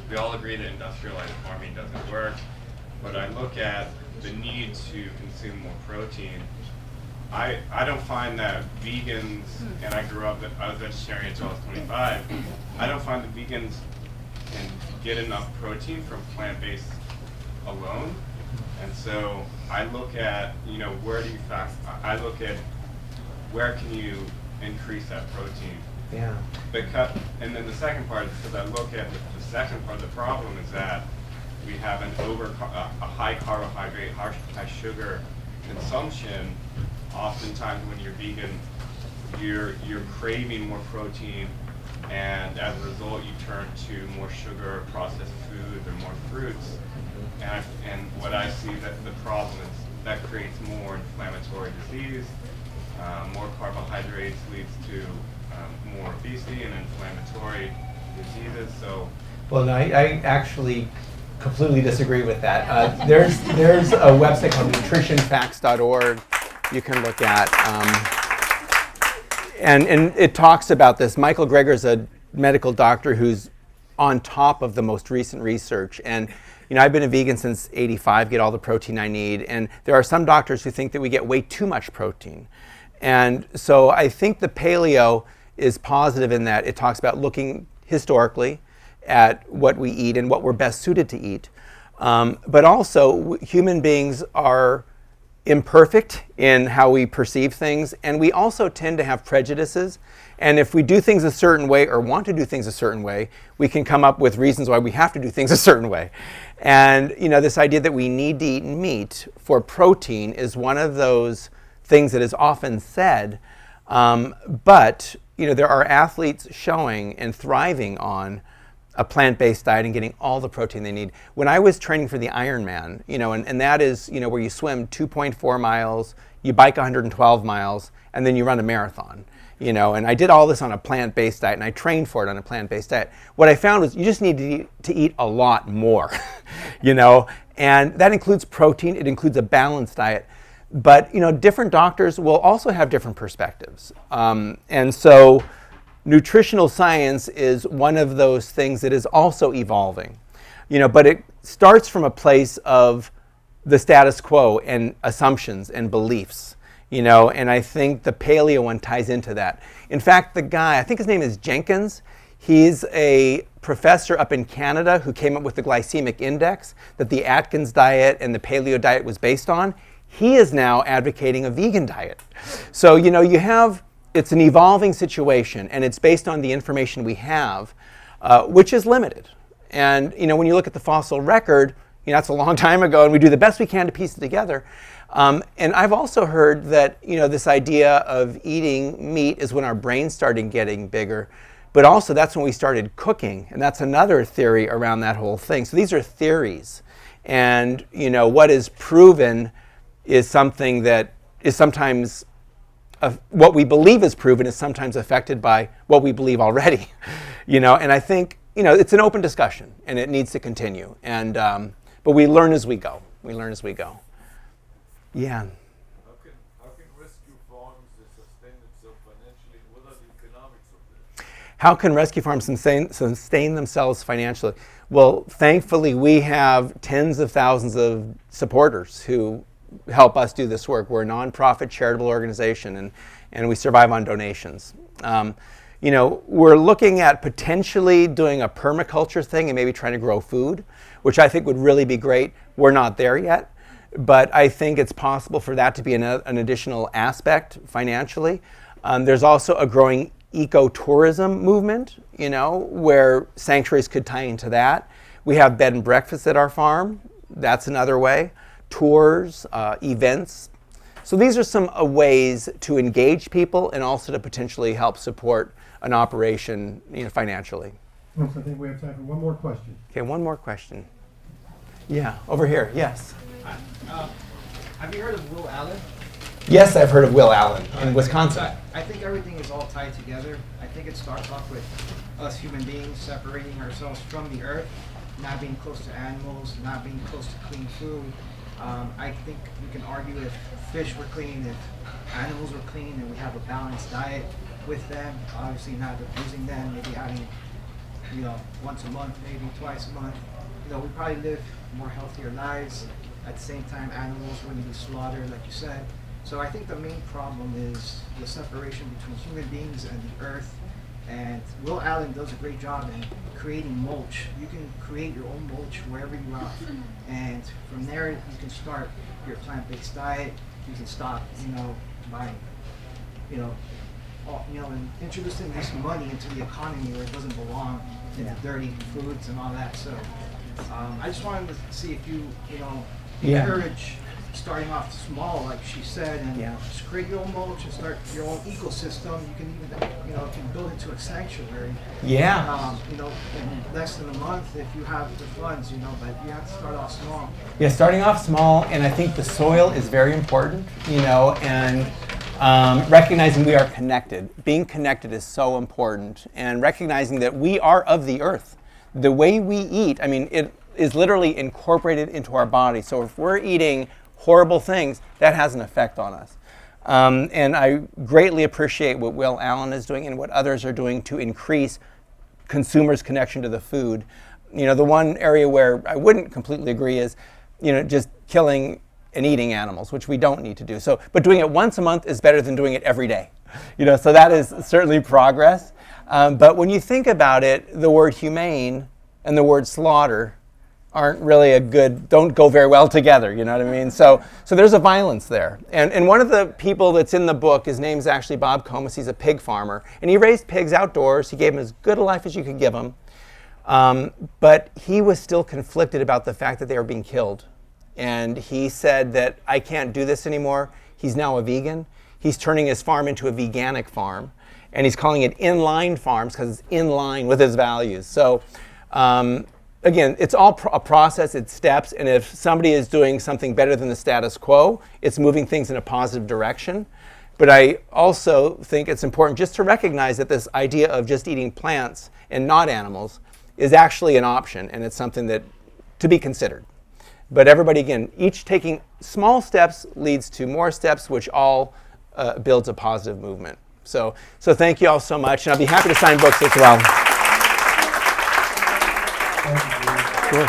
we all agree that industrialized farming doesn't work, but I look at the need to consume more protein. I don't find that vegans, and I was vegetarian until I was 25, I don't find that vegans can get enough protein from plant-based alone. And so I look at, I look at where can you increase that protein? Yeah. And then the second part is because I look at the second part of the problem is that we have a high carbohydrate, high sugar consumption. Oftentimes when you're vegan, you're craving more protein, and as a result you turn to more sugar, processed foods, or more fruits. And what I see that the problem is that creates more inflammatory disease. More carbohydrates leads to more obesity and inflammatory diseases. So, well, no, I actually completely disagree with that. There's a website called nutritionfacts.org you can look at, and it talks about this. Michael Greger is a medical doctor who's on top of the most recent research, and I've been a vegan since '85, get all the protein I need, and there are some doctors who think that we get way too much protein. And so I think the paleo is positive in that it talks about looking historically at what we eat and what we're best suited to eat. But also, human beings are imperfect in how we perceive things, and we also tend to have prejudices. And if we do things a certain way or want to do things a certain way, we can come up with reasons why we have to do things a certain way. And this idea that we need to eat meat for protein is one of those things that is often said, but there are athletes showing and thriving on a plant-based diet and getting all the protein they need. When I was training for the Ironman, and that is where you swim 2.4 miles, you bike 112 miles, and then you run a marathon. And I did all this on a plant-based diet, and I trained for it on a plant-based diet. What I found was you just need to eat a lot more, and that includes protein. It includes a balanced diet. But different doctors will also have different perspectives, and so nutritional science is one of those things that is also evolving, but it starts from a place of the status quo and assumptions and beliefs, and I think the paleo one ties into that. In fact, the guy, I think his name is Jenkins, he's a professor up in Canada who came up with the glycemic index that the Atkins diet and the paleo diet was based on. He is now advocating a vegan diet. So, it's an evolving situation, and it's based on the information we have, which is limited. And, when you look at the fossil record, that's a long time ago, and we do the best we can to piece it together. And I've also heard that, this idea of eating meat is when our brains started getting bigger, but also that's when we started cooking, and that's another theory around that whole thing. So these are theories, and, what is proven is something that is sometimes, what we believe is proven is sometimes affected by what we believe already, and I think, it's an open discussion and it needs to continue, and, but we learn as we go. Yeah. How can rescue farms sustain themselves financially? What are the economics of this? How can rescue farms sustain themselves financially? Well, thankfully we have tens of thousands of supporters who help us do this work. We're a nonprofit charitable organization, and we survive on donations. We're looking at potentially doing a permaculture thing and maybe trying to grow food, which I think would really be great. We're not there yet, but I think it's possible for that to be an additional aspect financially. There's also a growing ecotourism movement, where sanctuaries could tie into that. We have bed and breakfast at our farm, That's another way. Tours, events. So these are some ways to engage people and also to potentially help support an operation, financially. Folks, I think we have time for one more question. Okay, one more question. Yeah, over here, yes. Have you heard of Will Allen? Yes, I've heard of Will Allen in Wisconsin. I think everything is all tied together. I think it starts off with us human beings separating ourselves from the earth, not being close to animals, not being close to clean food. I think we can argue if fish were clean, if animals were clean, and we have a balanced diet with them, obviously not abusing them, maybe having, once a month, maybe twice a month. We probably live more healthier lives. At the same time, animals wouldn't be slaughtered, like you said. So I think the main problem is the separation between human beings and the earth. And Will Allen does a great job in creating mulch. You can create your own mulch wherever you are. And from there, you can start your plant-based diet. You can stop, buying, and introducing this money into the economy where it doesn't belong, in the dirty foods and all that. So I just wanted to see if you, encourage starting off small, like she said, and just create your own mulch and start your own ecosystem. You can even, you can build into a sanctuary. Yeah. In less than a month if you have the funds, but you have to start off small. Yeah, starting off small, and I think the soil is very important, and recognizing we are connected. Being connected is so important, and recognizing that we are of the earth. The way we eat, it is literally incorporated into our body. So if we're eating horrible things, that has an effect on us. And I greatly appreciate what Will Allen is doing and what others are doing to increase consumers' connection to the food. The one area where I wouldn't completely agree is, just killing and eating animals, which we don't need to do. So, but doing it once a month is better than doing it every day. So that is certainly progress. But when you think about it, the word humane and the word slaughter aren't really don't go very well together, you know what I mean? So there's a violence there. And one of the people that's in the book, his name's actually Bob Comus, he's a pig farmer, and he raised pigs outdoors. He gave them as good a life as you could give them. But he was still conflicted about the fact that they were being killed. And he said that I can't do this anymore. He's now a vegan. He's turning his farm into a veganic farm. And he's calling it inline farms because it's in line with his values. So again, it's all a process, it's steps, and if somebody is doing something better than the status quo, it's moving things in a positive direction. But I also think it's important just to recognize that this idea of just eating plants and not animals is actually an option, and it's something that to be considered. But everybody, again, each taking small steps leads to more steps, which all builds a positive movement. So thank you all so much, and I'll be happy to sign books as well. Sure.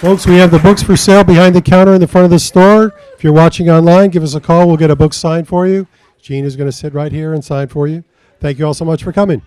Folks, we have the books for sale behind the counter in the front of the store. If you're watching online, give us a call. We'll get a book signed for you. Jean is going to sit right here and sign for you. Thank you all so much for coming.